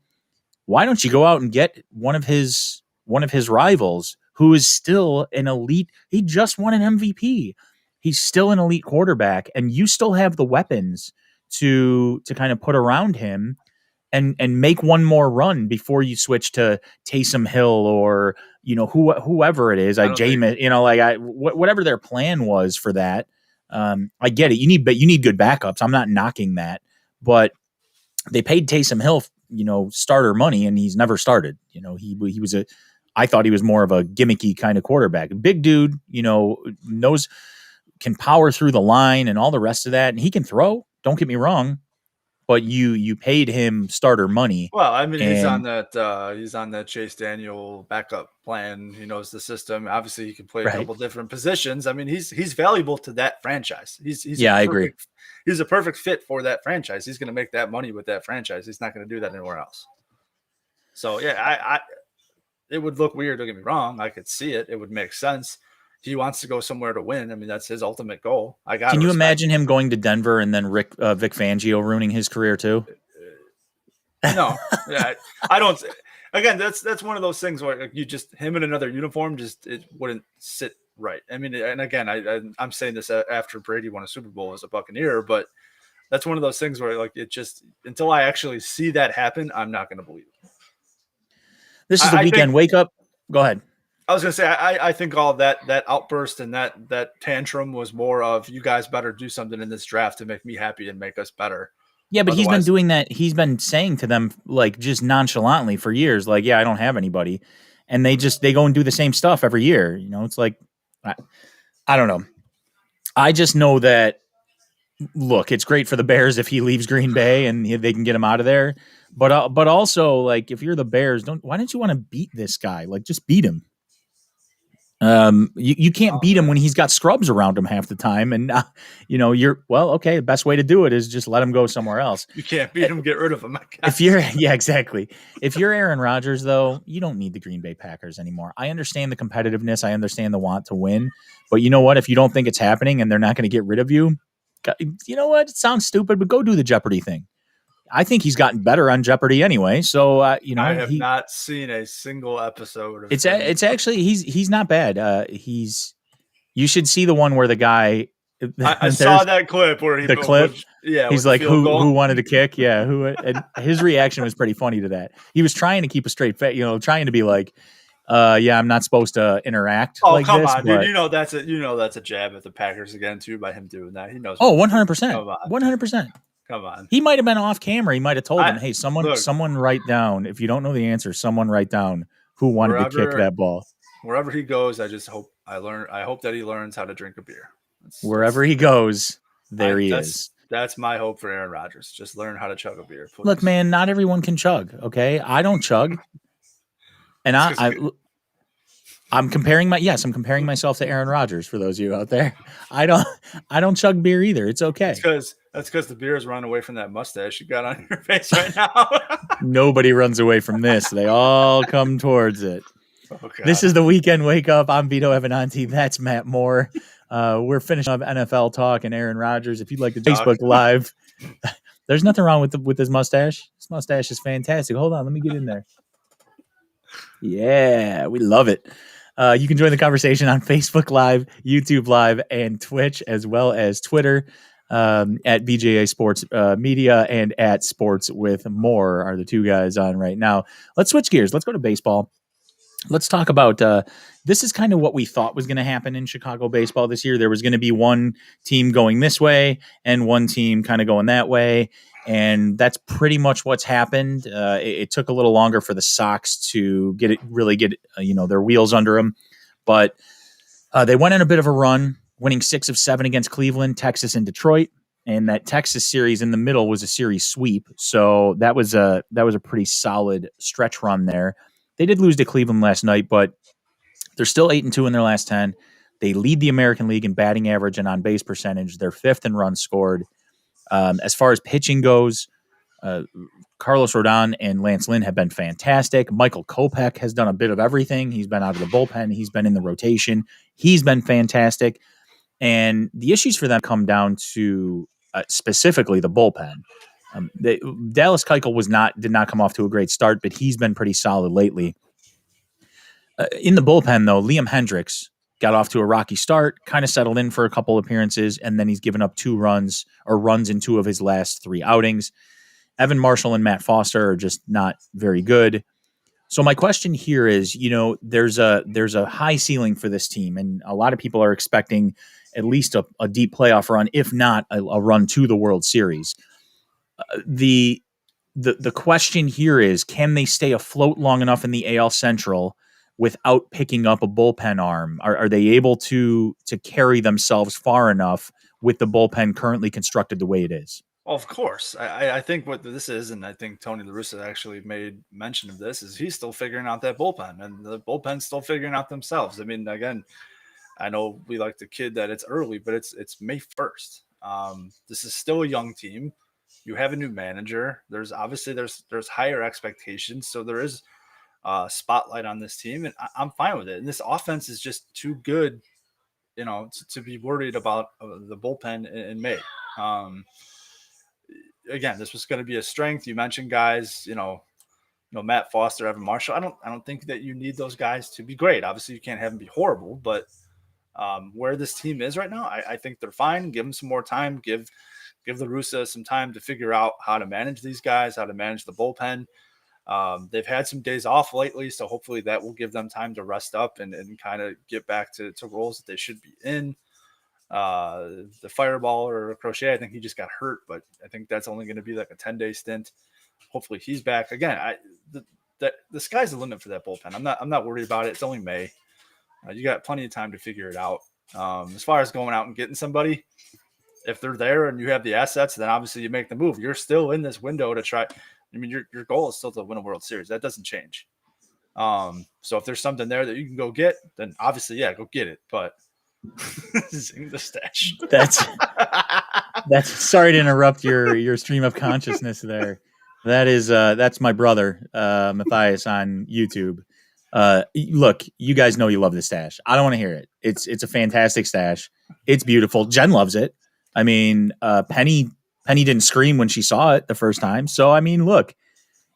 Why don't you go out and get one of his rivals who is still an elite? He just won an MVP. He's still an elite quarterback, and you still have the weapons to kind of put around him and make one more run before you switch to Taysom Hill or whoever it is. Whatever their plan was for that. I get it. You need good backups. I'm not knocking that, but they paid Taysom Hill starter money, and he's never started. He was I thought he was more of a gimmicky kind of quarterback. Big dude, can power through the line and all the rest of that, and he can throw. Don't get me wrong. But you paid him starter money. Well, I mean, he's on that Chase Daniel backup plan. He knows the system. Obviously, he can play a couple different positions. I mean, he's valuable to that franchise. I agree. He's a perfect fit for that franchise. He's going to make that money with that franchise. He's not going to do that anywhere else. So yeah, it would look weird. Don't get me wrong. I could see it. It would make sense. He wants to go somewhere to win. I mean, that's his ultimate goal. Can you imagine him going to Denver and then Vic Fangio ruining his career too? No, yeah, I don't. Again, that's one of those things where you just him in another uniform, it wouldn't sit right. I mean, and again, I'm saying this after Brady won a Super Bowl as a Buccaneer, but that's one of those things where it just, until I actually see that happen, I'm not going to believe it. This is the weekend. Wake up. Go ahead. I was going to say, I think all that outburst and that tantrum was more of, you guys better do something in this draft to make me happy and make us better. Yeah, but he's been doing that. He's been saying to them, like, just nonchalantly for years, like, yeah, I don't have anybody. And they go and do the same stuff every year. It's like, I don't know. I just know that, look, it's great for the Bears if he leaves Green Bay and they can get him out of there. But also, like, if you're the Bears, why don't you want to beat this guy? Like, just beat him. You can't beat him when he's got scrubs around him half the time, and okay. The best way to do it is just let him go somewhere else. You can't beat him, get rid of him. Exactly. If you're Aaron Rodgers, though, you don't need the Green Bay Packers anymore. I understand the competitiveness, I understand the want to win, but you know what? If you don't think it's happening and they're not going to get rid of you, you know what? It sounds stupid, but go do the Jeopardy thing. I think he's gotten better on Jeopardy anyway. So I have not seen a single episode of it's actually he's not bad. You should see the one where the guy. I saw that clip where he's like, who wanted to kick? Yeah, and his reaction was pretty funny to that. He was trying to keep a straight face, trying to be like, I'm not supposed to interact. Oh, like come this, on, dude! That's a jab at the Packers again too by him doing that. He knows. Oh, 100%, 100%. Come on. He might have been off camera. He might have told him, hey, someone write down. If you don't know the answer, someone write down who wanted to kick that ball. Wherever he goes, I just hope I hope that he learns how to drink a beer. Wherever he goes, he is. That's my hope for Aaron Rodgers. Just learn how to chug a beer. Please. Look, man, not everyone can chug. Okay. I don't chug. And I'm comparing myself to Aaron Rodgers for those of you out there. I don't chug beer either. It's okay. That's because the beer is running away from that mustache you got on your face right now. Nobody runs away from this. They all come towards it. Oh, this is the Weekend Wake Up. I'm Vito Evenanti. That's Matt Moore. We're finishing up NFL talk and Aaron Rodgers. If you'd like to Facebook Live, there's nothing wrong with his mustache. His mustache is fantastic. Hold on, let me get in there. Yeah, we love it. You can join the conversation on Facebook Live, YouTube Live, and Twitch, as well as Twitter at BJA Sports Media and at Sports with More are the two guys on right now. Let's switch gears. Let's go to baseball. Let's talk about this is kind of what we thought was going to happen in Chicago baseball this year. There was going to be one team going this way and one team kind of going that way. And that's pretty much what's happened. It took a little longer for the Sox to get their wheels under them. But they went on a bit of a run, winning 6 of 7 against Cleveland, Texas, and Detroit. And that Texas series in the middle was a series sweep. So that was a pretty solid stretch run there. They did lose to Cleveland last night, but they're still 8-2 in their last 10. They lead the American League in batting average and on-base percentage. They're 5th in runs scored. As far as pitching goes, Carlos Rodon and Lance Lynn have been fantastic. Michael Kopech has done a bit of everything. He's been out of the bullpen. He's been in the rotation. He's been fantastic. And the issues for them come down to specifically the bullpen. Dallas Keuchel did not come off to a great start, but he's been pretty solid lately. In the bullpen, though, Liam Hendriks got off to a rocky start, kind of settled in for a couple appearances, and then he's given up 2 runs in 2 of his last 3 outings. Evan Marshall and Matt Foster are just not very good. So my question here is, there's a high ceiling for this team, and a lot of people are expecting at least a deep playoff run, if not a run to the World Series. The question here is, can they stay afloat long enough in the AL Central without picking up a bullpen arm? Are they able to carry themselves far enough with the bullpen currently constructed the way it is? Well, of course. I think what this is, and I think Tony La Russa actually made mention of this, is he's still figuring out that bullpen, and the bullpen's still figuring out themselves. I mean, again, I know we like to kid that it's early, but it's May 1st. This is still a young team. You have a new manager. There's higher expectations, so there is spotlight on this team, and I'm fine with it. And this offense is just too good, to be worried about the bullpen in May. Again, this was going to be a strength. You mentioned guys, Matt Foster, Evan Marshall. I don't think that you need those guys to be great. Obviously, you can't have them be horrible, but where this team is right now, I think they're fine. Give them some more time. Give La Russa some time to figure out how to manage these guys, how to manage the bullpen. They've had some days off lately, so hopefully that will give them time to rest up and kind of get back to roles that they should be in. The Fireball or Crochet, I think he just got hurt, but I think that's only going to be like a 10-day stint. Hopefully he's back. Again, the sky's the limit for that bullpen. I'm not worried about it. It's only May. You got plenty of time to figure it out. As far as going out and getting somebody, if they're there and you have the assets, then obviously you make the move. You're still in this window to try. I mean, your goal is still to win a World Series. That doesn't change. So if there's something there that you can go get, then obviously, yeah, go get it. But zing the stash. That's sorry to interrupt your stream of consciousness there. That's my brother, Matthias on YouTube. Look, you guys know you love the stash. I don't want to hear it. It's a fantastic stash. It's beautiful. Jen loves it. I mean, Penny didn't scream when she saw it the first time. So, I mean, look,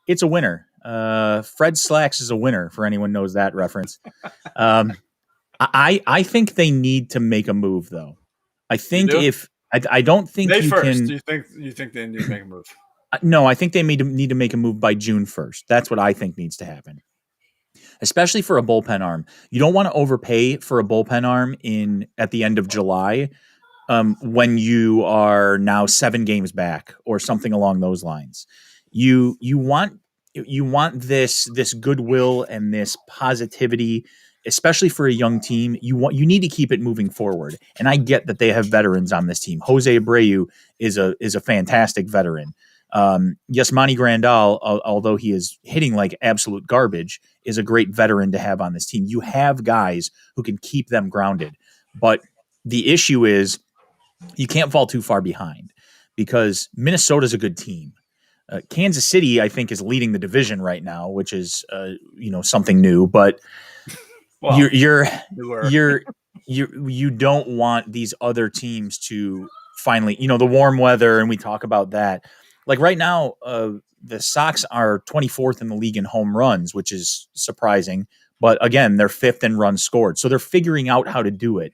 it's a winner. Fred Slacks is a winner, for anyone knows that reference. I think they need to make a move, though. I think I don't think May you 1st, can. You think they need to make a move? No, I think they need to make a move by June 1st. That's what I think needs to happen. Especially for a bullpen arm. You don't want to overpay for a bullpen arm at the end of July. When you are now 7 games back or something along those lines. You want this goodwill and this positivity, especially for a young team. You need to keep it moving forward. And I get that they have veterans on this team. Jose Abreu is a fantastic veteran. Yasmani Grandal, although he is hitting like absolute garbage, is a great veteran to have on this team. You have guys who can keep them grounded. But the issue is you can't fall too far behind because Minnesota's a good team. Kansas City, I think, is leading the division right now, which is something new. But Well, you don't want these other teams to finally, the warm weather, and we talk about that. Like right now, the Sox are 24th in the league in home runs, which is surprising. But again, they're 5th in runs scored, so they're figuring out how to do it.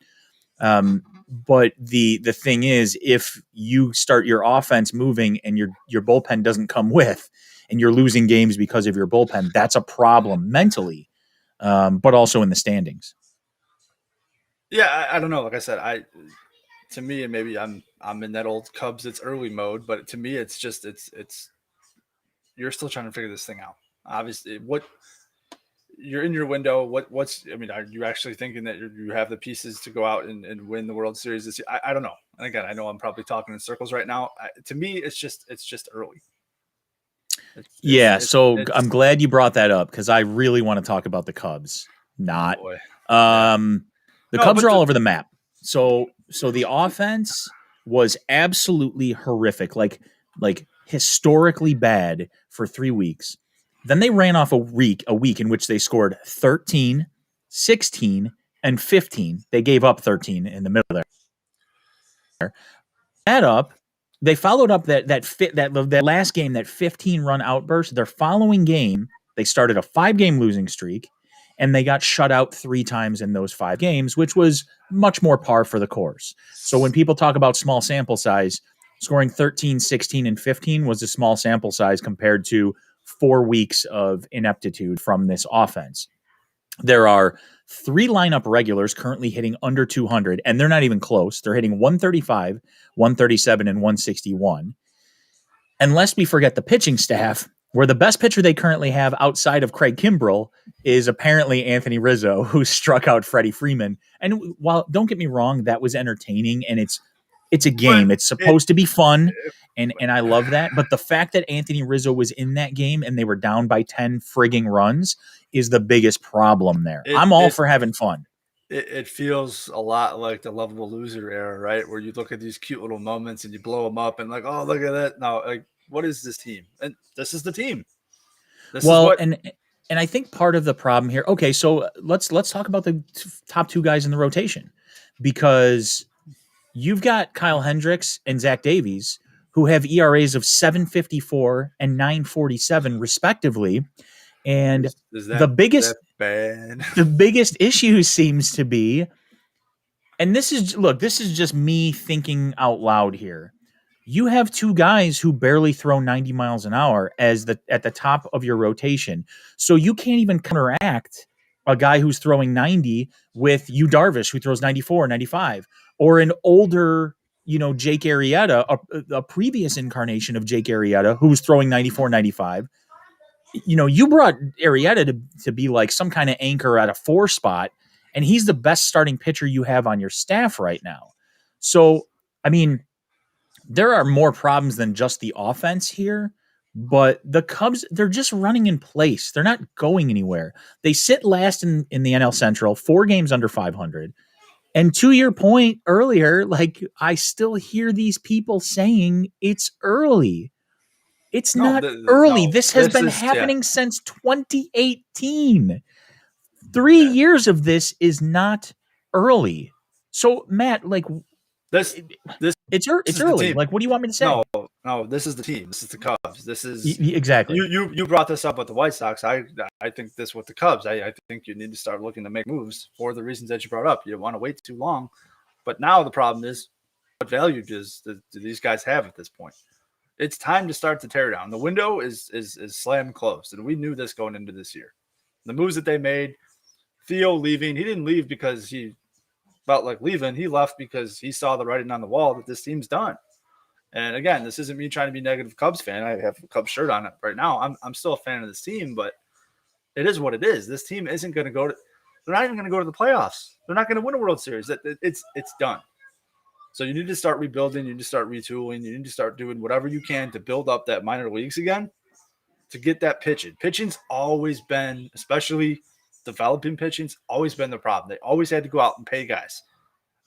But the thing is, if you start your offense moving and your bullpen doesn't come with, and you're losing games because of your bullpen, that's a problem mentally, but also in the standings. Yeah, I don't know. Like I said, to me, and maybe I'm in that old Cubs it's early mode, but to me, it's just it's you're still trying to figure this thing out. Obviously, what you're in your window. Are you actually thinking that you have the pieces to go out and win the World Series this year? I don't know. And again, I know I'm probably talking in circles right now. To me, it's just early. I'm glad you brought that up because I really want to talk about the Cubs. Not. The Cubs are all over the map. So the offense was absolutely horrific, like historically bad for 3 weeks. Then they ran off a week in which they scored 13, 16, and 15. They gave up 13 in the middle there. They followed up that last game, that 15-run outburst. Their following game, they started a 5-game losing streak, and they got shut out 3 times in those 5 games, which was much more par for the course. So when people talk about small sample size, scoring 13, 16, and 15 was a small sample size compared to 4 weeks of ineptitude from this offense. There are 3 lineup regulars currently hitting under 200, and they're not even close. They're hitting 135, 137, and 161. And lest we forget the pitching staff, where the best pitcher they currently have outside of Craig Kimbrell is apparently Anthony Rizzo, who struck out Freddie Freeman. And while, don't get me wrong, that was entertaining, and it's a game. It's supposed to be fun, and I love that. But the fact that Anthony Rizzo was in that game and they were down by 10 frigging runs is the biggest problem there. I'm all for having fun. It feels a lot like the lovable loser era, right? Where you look at these cute little moments and you blow them up and like, oh, look at that. No, like, what is this team? And this is the team. And I think part of the problem here. Okay, so let's talk about the top 2 guys in the rotation, because you've got Kyle Hendricks and Zach Davies, who have ERAs of 7.54 and 9.47 respectively. And the biggest issue seems to be, and this is just me thinking out loud here. You have 2 guys who barely throw 90 miles an hour at the top of your rotation. So you can't even counteract a guy who's throwing 90 with Yu Darvish, who throws 94, 95, or an older, Jake Arrieta, a previous incarnation of Jake Arrieta, who was throwing 94, 95. You brought Arrieta to be like some kind of anchor at a 4 spot, and he's the best starting pitcher you have on your staff right now. So, I mean, there are more problems than just the offense here, but the Cubs, they're just running in place. They're not going anywhere. They sit last in the NL Central, 4 games under 500. And to your point earlier, like, I still hear these people saying it's early. It's not early. No, this has been happening since 2018. 3 years of this is not early. So, Matt, like, it's early. Like, what do you want me to say? No, this is the team. This is the Cubs. This is exactly. You brought this up with the White Sox. I think this with the Cubs. I think you need to start looking to make moves for the reasons that you brought up. You don't want to wait too long. But now the problem is, what value do these guys have at this point? It's time to start the teardown. The window is slam closed, and we knew this going into this year. The moves that they made, Theo leaving, he didn't leave because he felt like leaving. He left because he saw the writing on the wall that this team's done. And again, this isn't me trying to be a negative Cubs fan. I have a Cubs shirt on it right now. I'm still a fan of this team, but it is what it is. This team isn't going to they're not even going to go to the playoffs. They're not going to win a World Series. It's done. So you need to start rebuilding. You need to start retooling. You need to start doing whatever you can to build up that minor leagues again to get that pitching. Pitching's always been, especially developing pitching's always been the problem. They always had to go out and pay guys.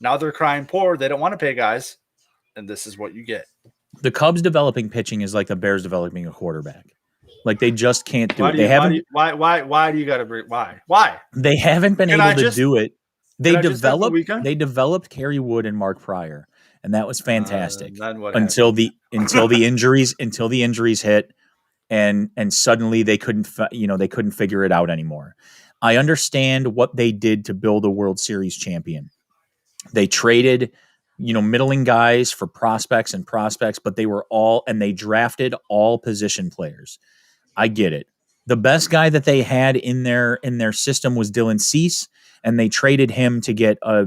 Now they're crying poor. They don't want to pay guys, and this is what you get. The Cubs developing pitching is like the Bears developing a quarterback. Like they just can't do it. They haven't. Why do you got to bring? Why? They haven't been able to do it. They developed Kerry Wood and Mark Pryor, and that was fantastic until the injuries hit, and suddenly they couldn't figure it out anymore. I understand what they did to build a World Series champion. They traded, middling guys for prospects, but they drafted all position players. I get it. The best guy that they had in their system was Dylan Cease, and they traded him to get a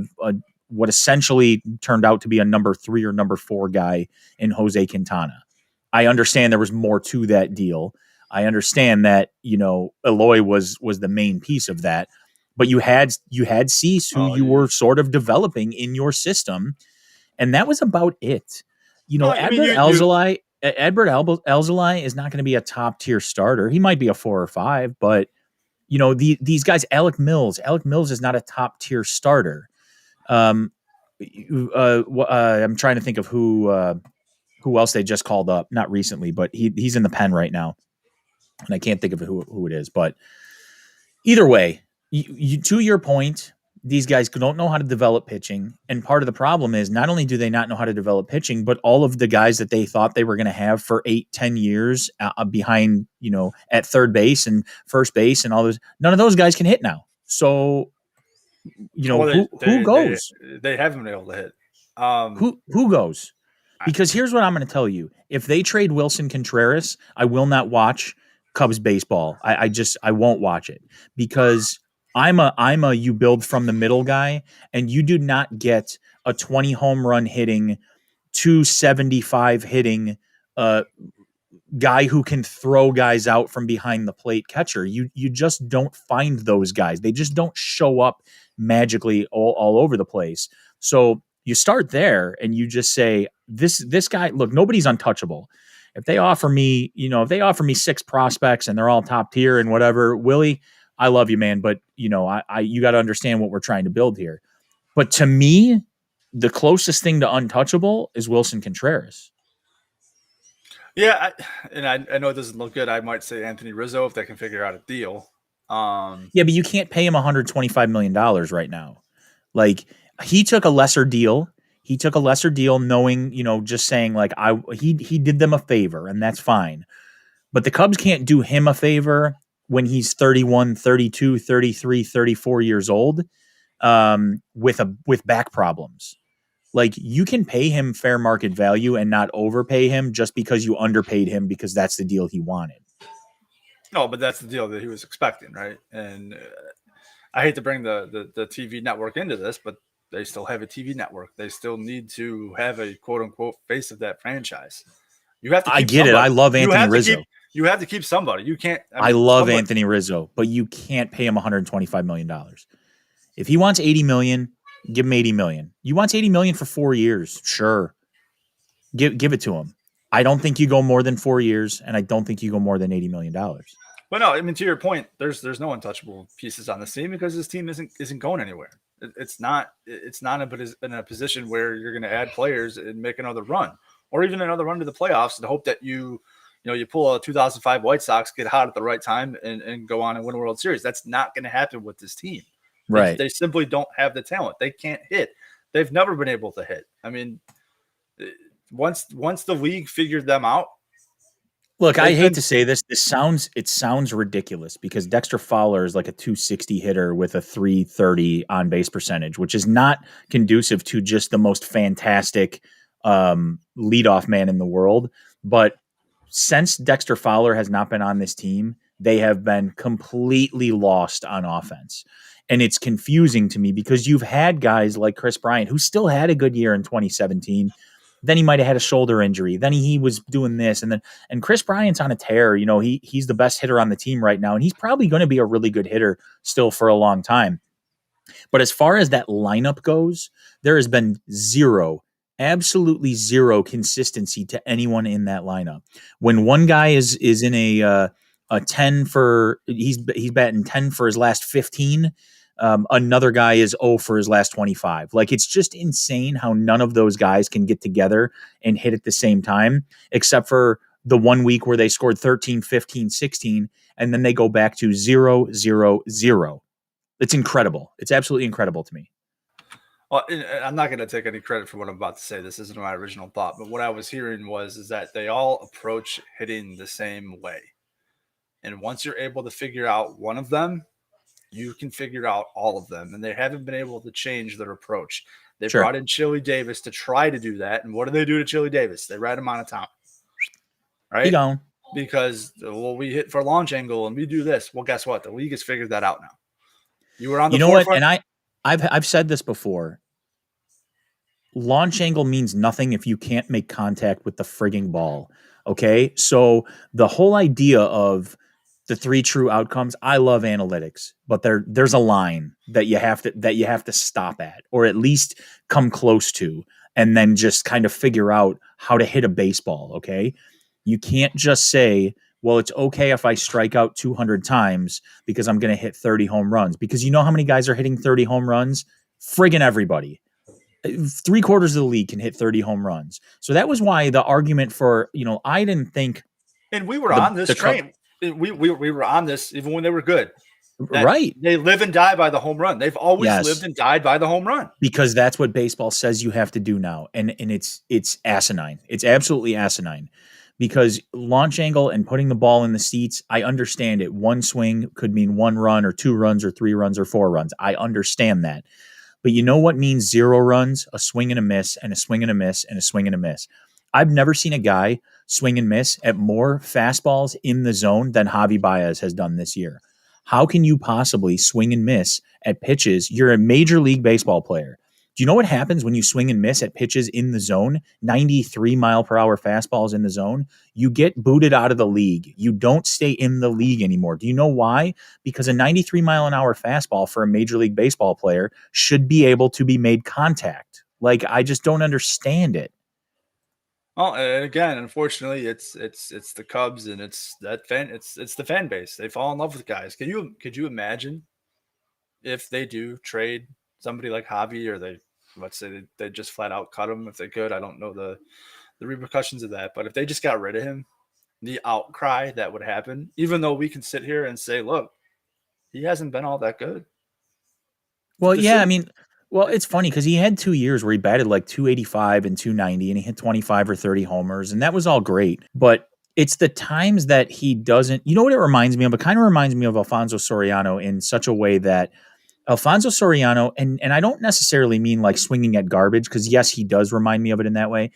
what essentially turned out to be a number 3 or number 4 guy in Jose Quintana. I understand there was more to that deal. I understand that, Eloy was the main piece of that, but you had Cease, who you were sort of developing in your system, and that was about it. Adbert Alzolay is not going to be a top tier starter. He might be a 4 or 5, but these guys, Alec Mills is not a top tier starter. I'm trying to think of who else they just called up, not recently, but he's in the pen right now, and I can't think of who it is. But either way, you to your point, these guys don't know how to develop pitching, and part of the problem is not only do they not know how to develop pitching, but all of the guys that they thought they were going to have for 8-10 years behind, at third base and first base and all those, none of those guys can hit now. So, who goes? They haven't been able to hit. Who goes? Because here's what I'm going to tell you: if they trade Wilson Contreras, I will not watch Cubs baseball. I won't watch it because I'm a you build from the middle guy, and you do not get a 20 home run hitting, 275 hitting guy who can throw guys out from behind the plate catcher. You just don't find those guys. They just don't show up magically all over the place. So you start there and you just say, this guy, look, nobody's untouchable. If they offer me, 6 prospects and they're all top tier and whatever, Willie, I love you, man. But you got to understand what we're trying to build here. But to me, the closest thing to untouchable is Wilson Contreras. Yeah. I know it doesn't look good. I might say Anthony Rizzo if they can figure out a deal. Yeah, but you can't pay him $125 million right now. Like, he took a lesser deal. He took a lesser deal knowing, just saying like he did them a favor, and that's fine. But the Cubs can't do him a favor when he's 31, 32, 33, 34 years old with back problems. Like, you can pay him fair market value and not overpay him just because you underpaid him because that's the deal he wanted. No, but that's the deal that he was expecting, right? And I hate to bring the TV network into this, but they still have a TV network. They still need to have a quote unquote face of that franchise. You have to. I get it. I love Anthony Rizzo. You have to keep somebody. You can't. I love Anthony Rizzo, but you can't pay him $125 million. If he wants $80 million, give him $80 million. You want $80 million for 4 years? Sure. Give it to him. I don't think you go more than 4 years, and I don't think you go more than $80 million. But no, I mean, to your point, there's no untouchable pieces on this team because this team isn't going anywhere. It's not in a position where you're going to add players and make another run, or even another run to the playoffs and hope that you pull a 2005 White Sox, get hot at the right time, and go on and win a World Series. That's not going to happen with this team. Right? They simply don't have the talent. They can't hit. They've never been able to hit. I mean, once the league figured them out. Look, I hate to say this. It sounds ridiculous because Dexter Fowler is like a 260 hitter with a 330 on base percentage, which is not conducive to just the most fantastic leadoff man in the world. But since Dexter Fowler has not been on this team, they have been completely lost on offense. And it's confusing to me because you've had guys like Chris Bryant, who still had a good year in 2017. Then he might have had a shoulder injury. Then he was doing this. And Chris Bryant's on a tear. He's the best hitter on the team right now. And he's probably going to be a really good hitter still for a long time. But as far as that lineup goes, there has been zero absolutely zero consistency to anyone in that lineup. When one guy is in a 10 for he's batting 10 for his last 15, another guy is 0 for his last 25. Like, it's just insane how none of those guys can get together and hit at the same time, except for the 1 week where they scored 13, 15, 16, and then they go back to 0, 0, 0. It's incredible. It's absolutely incredible to me. Well, I'm not going to take any credit for what I'm about to say. This isn't my original thought, but what I was hearing is that they all approach hitting the same way. And once you're able to figure out one of them, you can figure out all of them. And they haven't been able to change their approach. They brought in Chili Davis to try to do that. And what do they do to Chili Davis? They ride him out of town. Right? Because, well, we hit for launch angle and we do this. Well, guess what? The league has figured that out now. You were on the forefront. What? And I've said this before. Launch angle means nothing if you can't make contact with the frigging ball. Okay. So the whole idea of the 3 true outcomes, I love analytics, but there's a line that you have to stop at, or at least come close to, and then just kind of figure out how to hit a baseball. Okay. You can't just say, well, it's okay if I strike out 200 times because I'm going to hit 30 home runs, because you know how many guys are hitting 30 home runs? Friggin' everybody. 3/4 of the league can hit 30 home runs. So that was why the argument for, I didn't think. And we were on this train. We were on this even when they were good. Right. They live and die by the home run. They've always lived and died by the home run. Because that's what baseball says you have to do now. And it's asinine. It's absolutely asinine. Because launch angle and putting the ball in the seats, I understand it. One swing could mean 1 run or 2 runs or 3 runs or 4 runs. I understand that. But you know what means 0 runs? A swing and a miss, and a swing and a miss, and a swing and a miss. I've never seen a guy swing and miss at more fastballs in the zone than Javi Baez has done this year. How can you possibly swing and miss at pitches? You're a Major League Baseball player. Do you know what happens when you swing and miss at pitches in the zone? 93 mile per hour fastballs in the zone. You get booted out of the league. You don't stay in the league anymore. Do you know why? Because a 93 mile an hour fastball for a Major League Baseball player should be able to be made contact. Like, I just don't understand it. Well, and again, unfortunately, it's the Cubs, and it's the fan base. They fall in love with guys. Could you imagine if they do trade somebody like Javi, or let's say they just flat out cut him if they could? I don't know the repercussions of that, but if they just got rid of him, the outcry that would happen, even though we can sit here and say, look, he hasn't been all that good. Well, it's funny because he had 2 years where he batted like 285 and 290, and he hit 25 or 30 homers, and that was all great. But it's the times that he doesn't. You know what it reminds me of? It kind of reminds me of Alfonso Soriano in such a way that Alfonso Soriano, and I don't necessarily mean like swinging at garbage, because yes, he does remind me of it in that way.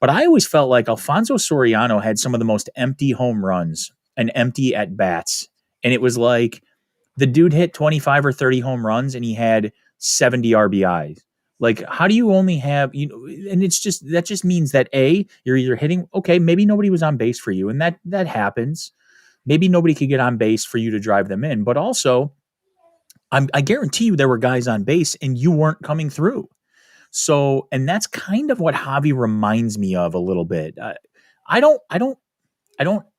But I always felt like Alfonso Soriano had some of the most empty home runs and empty at bats. And it was like the dude hit 25 or 30 home runs and he had 70 RBIs. Like, how do you only have, and that just means that you're either hitting, okay, maybe nobody was on base for you, and that happens. Maybe nobody could get on base for you to drive them in, but also I guarantee you there were guys on base and you weren't coming through. So, and that's kind of what Javi reminds me of a little bit. I don't,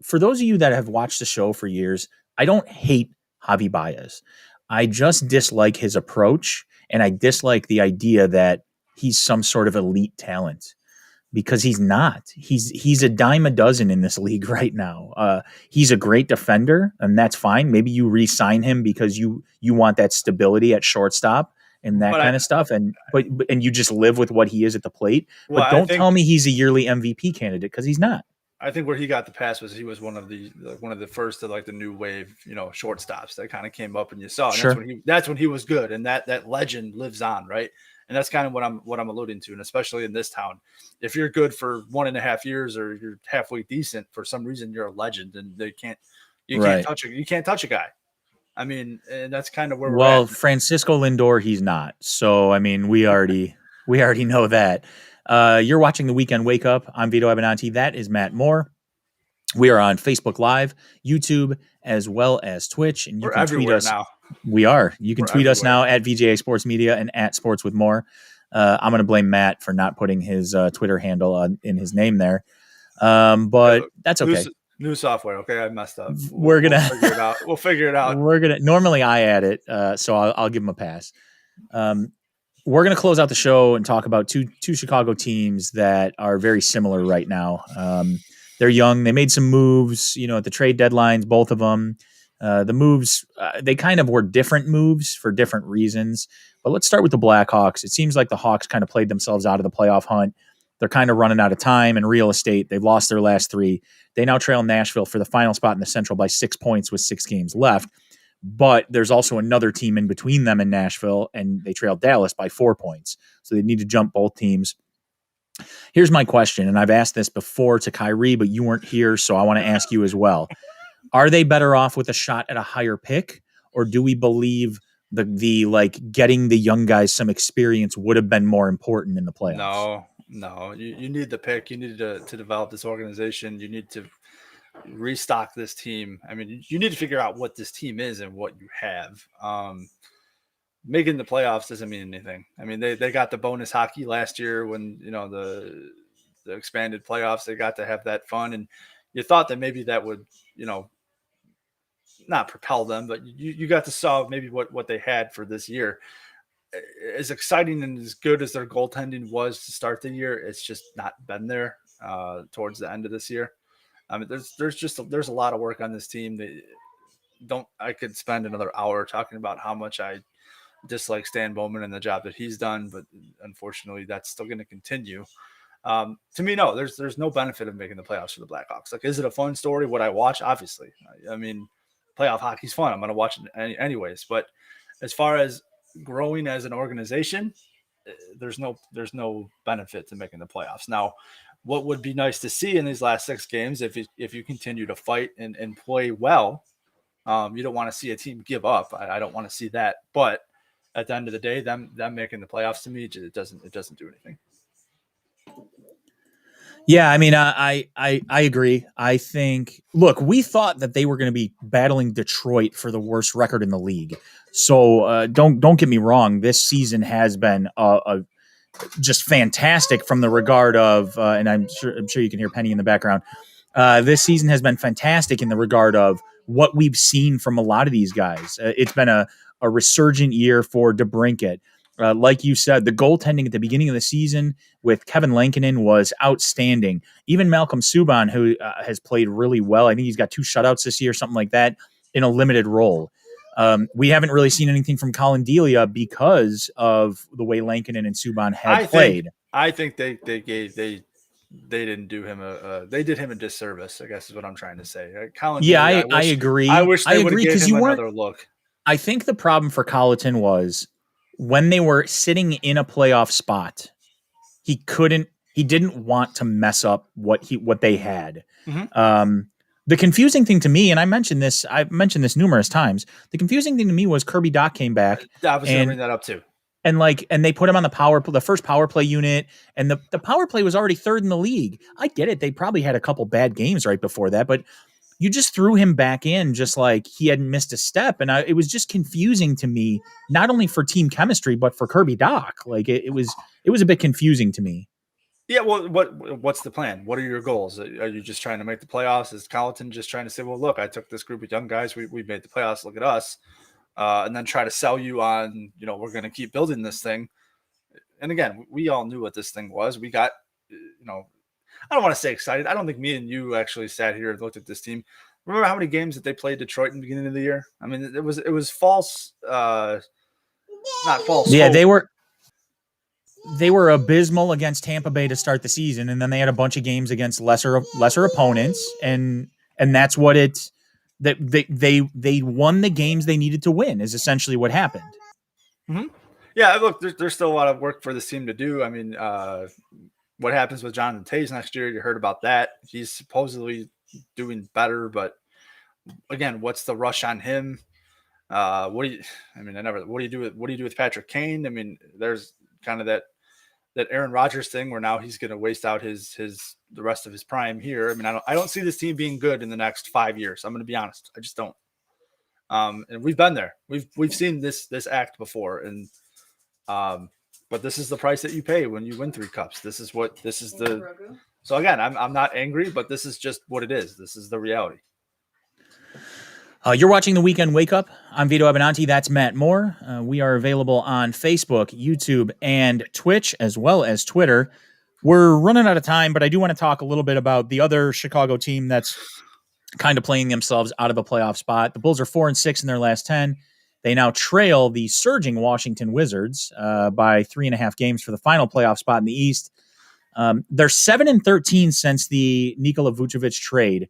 for those of you that have watched the show for years, I don't hate Javi Baez. I just dislike his approach, and I dislike the idea that he's some sort of elite talent, because he's not. He's a dime a dozen in this league right now. He's a great defender, and that's fine. Maybe you re-sign him because you want that stability at shortstop and that kind of stuff, and you just live with what he is at the plate. Well, but don't tell me he's a yearly MVP candidate, because he's not. I think where he got the pass was he was one of the first of like the new wave, shortstops that kind of came up and you saw. And sure. That's when he was good, and that legend lives on, right? And that's kind of what I'm alluding to, and especially in this town, if you're good for 1.5 years or you're halfway decent, for some reason you're a legend, and you can't touch a guy. I mean, and that's kind of where we're at. Francisco Lindor, he's not. So I mean, we already know that. You're watching the Weekend Wake Up. I'm Vito Abenanti. That is Matt Moore. We are on Facebook Live, YouTube, as well as Twitch, and you can tweet us now. We are. You can tweet us now at VJA Sports Media and at Sports with More. I'm going to blame Matt for not putting his Twitter handle in his name there. But that's okay. New software. Okay, I messed up. We'll figure it out. We'll figure it out. Normally I add it, so I'll give him a pass. We're going to close out the show and talk about two Chicago teams that are very similar right now. They're young. They made some moves, at the trade deadlines, both of them. The moves, they kind of were different moves for different reasons. But let's start with the Blackhawks. It seems like the Hawks kind of played themselves out of the playoff hunt. They're kind of running out of time and real estate. They've lost their last 3. They now trail Nashville for the final spot in the Central by 6 points with 6 games left. But there's also another team in between them and Nashville, and they trail Dallas by 4 points. So they need to jump both teams. Here's my question, and I've asked this before to Kyrie, but you weren't here, so I want to ask you as well. Are they better off with a shot at a higher pick, or do we believe the getting the young guys some experience would have been more important in the playoffs? No. You need the pick. You need to develop this organization. You need to restock this team. I mean, you need to figure out what this team is and what you have. Making the playoffs doesn't mean anything. I mean, they got the bonus hockey last year when, the expanded playoffs, they got to have that fun. And you thought that maybe that would, not propel them, but you got to saw maybe what they had for this year. As exciting and as good as their goaltending was to start the year, it's just not been there towards the end of this year. I mean, there's a lot of work on this team. I could spend another hour talking about how much I dislike Stan Bowman and the job that he's done, but unfortunately that's still going to continue. To me, no, there's no benefit of making the playoffs for the Blackhawks. Like, is it a fun story? Would I watch? Obviously. I mean, playoff hockey's fun. I'm going to watch it anyways. But as far as growing as an organization, there's no benefit to making the playoffs. Now, what would be nice to see in these last 6 games, if you continue to fight and play well, you don't want to see a team give up. I don't want to see that. But at the end of the day, them making the playoffs, to me, it doesn't do anything. Yeah, I mean, I agree. I think, look, we thought that they were going to be battling Detroit for the worst record in the league. So don't get me wrong. This season has been just fantastic from the regard of, and I'm sure you can hear Penny in the background. This season has been fantastic in the regard of what we've seen from a lot of these guys. It's been a resurgent year for DeBrincat. Like you said, the goaltending at the beginning of the season with Kevin Lankinen was outstanding. Even Malcolm Subban, who has played really well. I think he's got 2 shutouts this year, something like that, in a limited role. We haven't really seen anything from Colin Delia because of the way Lankinen and Subban had played. I think they didn't do him they did him a disservice, I guess is what I'm trying to say. Colin Delia, I agree. I wish they would have given him another look. I think the problem for Colliton was when they were sitting in a playoff spot, he didn't want to mess up what they had. Mm-hmm. The confusing thing to me, and I've mentioned this numerous times, the confusing thing to me was Kirby Dach came back. I was going to bring that up too. And they put him on the first power play unit, and the power play was already 3rd in the league. I get it. They probably had a couple bad games right before that, but you just threw him back in just like he hadn't missed a step. And it was just confusing to me, not only for team chemistry, but for Kirby Dach. Like it was a bit confusing to me. Yeah. Well, what's the plan? What are your goals? Are you just trying to make the playoffs? Is Colliton just trying to say, well, look, I took this group of young guys. We made the playoffs. Look at us. And then try to sell you on, we're going to keep building this thing. And again, we all knew what this thing was. We got, I don't want to say excited. I don't think me and you actually sat here and looked at this team. Remember how many games that they played Detroit in the beginning of the year? I mean, it was false, not false. Yeah, hope. They were abysmal against Tampa Bay to start the season, and then they had a bunch of games against lesser opponents, and that's what they won the games they needed to win is essentially what happened. Mm-hmm. Yeah, look, there's still a lot of work for this team to do. I mean, what happens with Jonathan Toews next year? You heard about that. He's supposedly doing better, but again, what's the rush on him? What do you do with Patrick Kane? I mean, there's kind of that Aaron Rodgers thing where now he's going to waste out the rest of his prime here. I mean, I don't see this team being good in the next 5 years. I'm going to be honest. I just don't. And we've been there. We've seen this act before. And, but but this is the price that you pay when you win 3 cups. So again, I'm not angry, but this is just what it is. This is the reality. You're watching the Weekend Wake Up. I'm Vito Abenanti. That's Matt Moore. We are available on Facebook, YouTube, and Twitch, as well as Twitter. We're running out of time, but I do want to talk a little bit about the other Chicago team that's kind of playing themselves out of a playoff spot. The Bulls are 4-6 in their last 10. They now trail the surging Washington Wizards by 3.5 games for the final playoff spot in the East. They're 7-13 since the Nikola Vucevic trade.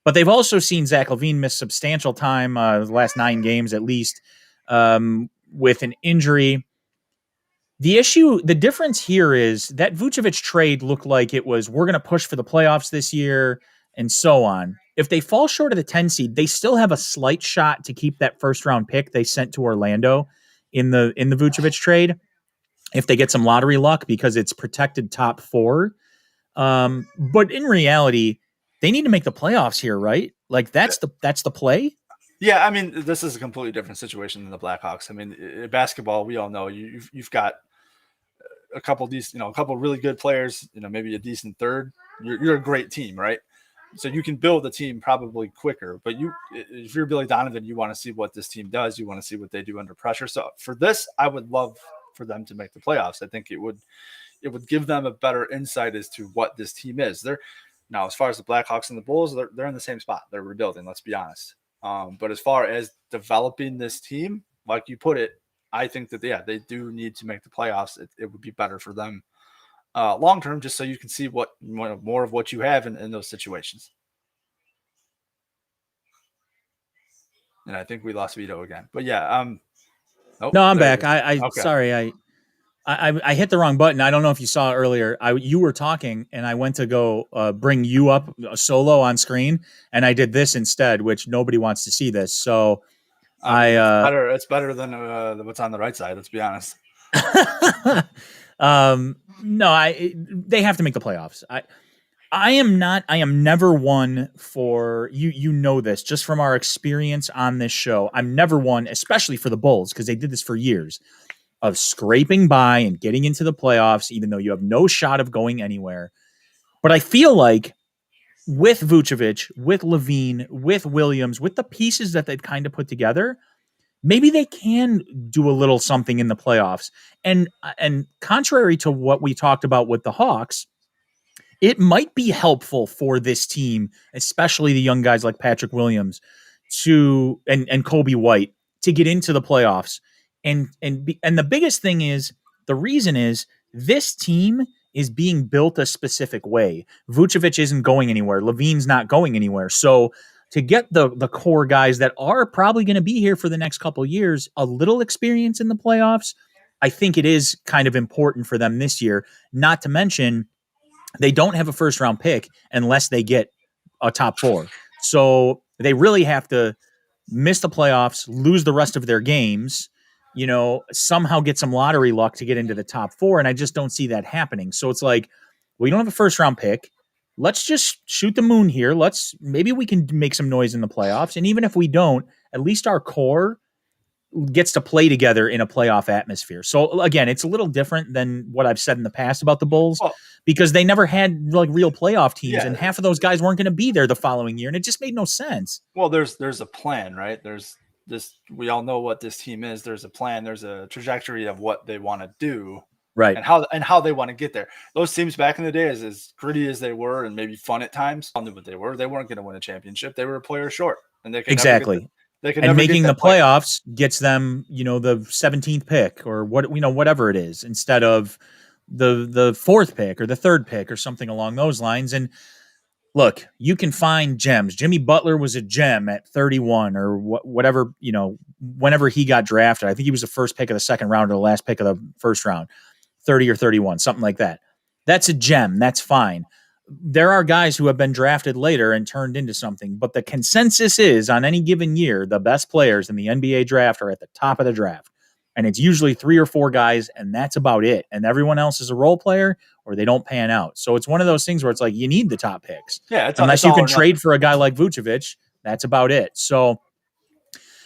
But they've also seen Zach LaVine miss substantial time, the last 9 games at least, with an injury. The difference here is that Vucevic trade looked like it was, we're going to push for the playoffs this year and so on. If they fall short of the 10 seed, they still have a slight shot to keep that first round pick they sent to Orlando in the Vucevic trade, if they get some lottery luck, because it's protected top 4. But in reality, they need to make the playoffs here, right? Like that's the play. Yeah, I mean, this is a completely different situation than the Blackhawks. I mean, in basketball, we all know you've got a couple decent, a couple really good players, maybe a decent third. You're a great team, right? So you can build a team probably quicker. But if you're Billy Donovan, you want to see what this team does. You want to see what they do under pressure. So for this, I would love for them to make the playoffs. I think it would give them a better insight as to what this team is. Now, as far as the Blackhawks and the Bulls, they're in the same spot. They're rebuilding, let's be honest. But as far as developing this team, like you put it, I think that, they do need to make the playoffs. It would be better for them long term, just so you can see more of what you have in those situations. And I think we lost Vito again. But yeah. No, I'm back. Sorry. I hit the wrong button. I don't know if you saw earlier. You were talking, and I went to go bring you up solo on screen, and I did this instead, which nobody wants to see this. So it's better than what's on the right side. Let's be honest. No, they have to make the playoffs. I am never one for you know this just from our experience on this show. I'm never one, especially for the Bulls, because they did this for years, of scraping by and getting into the playoffs, even though you have no shot of going anywhere. But I feel like with Vucevic, with LaVine, with Williams, with the pieces that they've kind of put together, maybe they can do a little something in the playoffs. And contrary to what we talked about with the Hawks, it might be helpful for this team, especially the young guys like Patrick Williams and Kobe White, to get into the playoffs. And the biggest thing is, the reason is, this team is being built a specific way. Vucevic isn't going anywhere. LaVine's not going anywhere. So to get the core guys that are probably going to be here for the next couple of years a little experience in the playoffs, I think it is kind of important for them this year. Not to mention, they don't have a first round pick unless they get a top 4. So they really have to miss the playoffs, lose the rest of their games, somehow get some lottery luck to get into the top 4. And I just don't see that happening. So it's like, we don't have a first round pick. Let's just shoot the moon here. Maybe we can make some noise in the playoffs. And even if we don't, at least our core gets to play together in a playoff atmosphere. So again, it's a little different than what I've said in the past about the Bulls, because they never had like real playoff teams, and half of those guys weren't going to be there the following year. And it just made no sense. Well, there's a plan, right? There's this, we all know what this team is. There's a plan. There's a trajectory of what they want to do. Right. And how they want to get there. Those teams back in the day, as gritty as they were and maybe fun at times, all knew what they were. They weren't going to win a championship. They were a player short, and they could exactly. And making the playoffs gets them, the 17th pick or whatever it is, instead of the 4th pick or the 3rd pick or something along those lines. And look, you can find gems. Jimmy Butler was a gem at 31 or whatever, whenever he got drafted. I think he was the first pick of the second round or the last pick of the first round, 30 or 31, something like that. That's a gem. That's fine. There are guys who have been drafted later and turned into something, but the consensus is, on any given year, the best players in the NBA draft are at the top of the draft. And it's usually 3 or 4 guys, and that's about it. And everyone else is a role player, or they don't pan out. So it's one of those things where it's like, you need the top picks. Yeah, unless you can trade for a guy like Vucevic, that's about it. So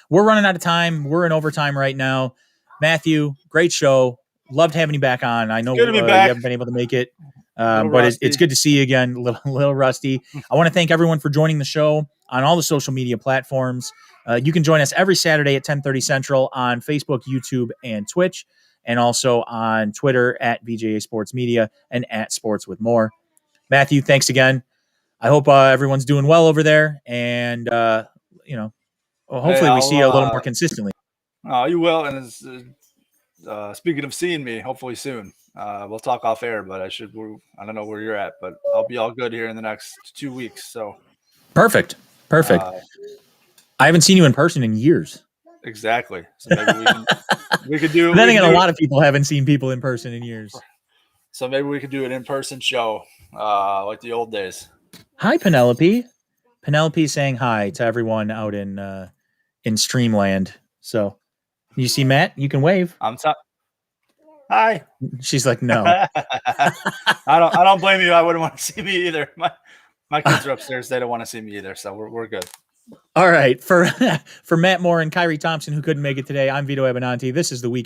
we're running out of time. We're in overtime right now. Matthew, great show. loved having you back on. I know good to be you back. haven't been able to make it, Little but it's rusty. good to see you again. A little rusty. I want to thank everyone for joining the show on all the social media platforms. You can join us every Saturday at 10:30 Central on Facebook, YouTube, and Twitch, and also on Twitter at VJA Sports Media and at Sports with More. Matthew, thanks again. I hope everyone's doing well over there, and hopefully we see you a little more consistently. Oh, you will. And speaking of seeing me, hopefully soon. We'll talk off air, but I don't know where you're at, but I'll be all good here in the next 2 weeks. So perfect. I haven't seen you in person in years. Exactly. So maybe we could do. Then again, a lot of people haven't seen people in person in years. So maybe we could do an in-person show, like the old days. Hi, Penelope. Penelope saying hi to everyone out in Streamland. So you see Matt, you can wave. Hi. She's like, no. I don't blame you. I wouldn't want to see me either. My kids are upstairs. They don't want to see me either. So we're good. All right. For Matt Moore and Kyrie Thompson, who couldn't make it today, I'm Vito Abinanti. This is the Weekend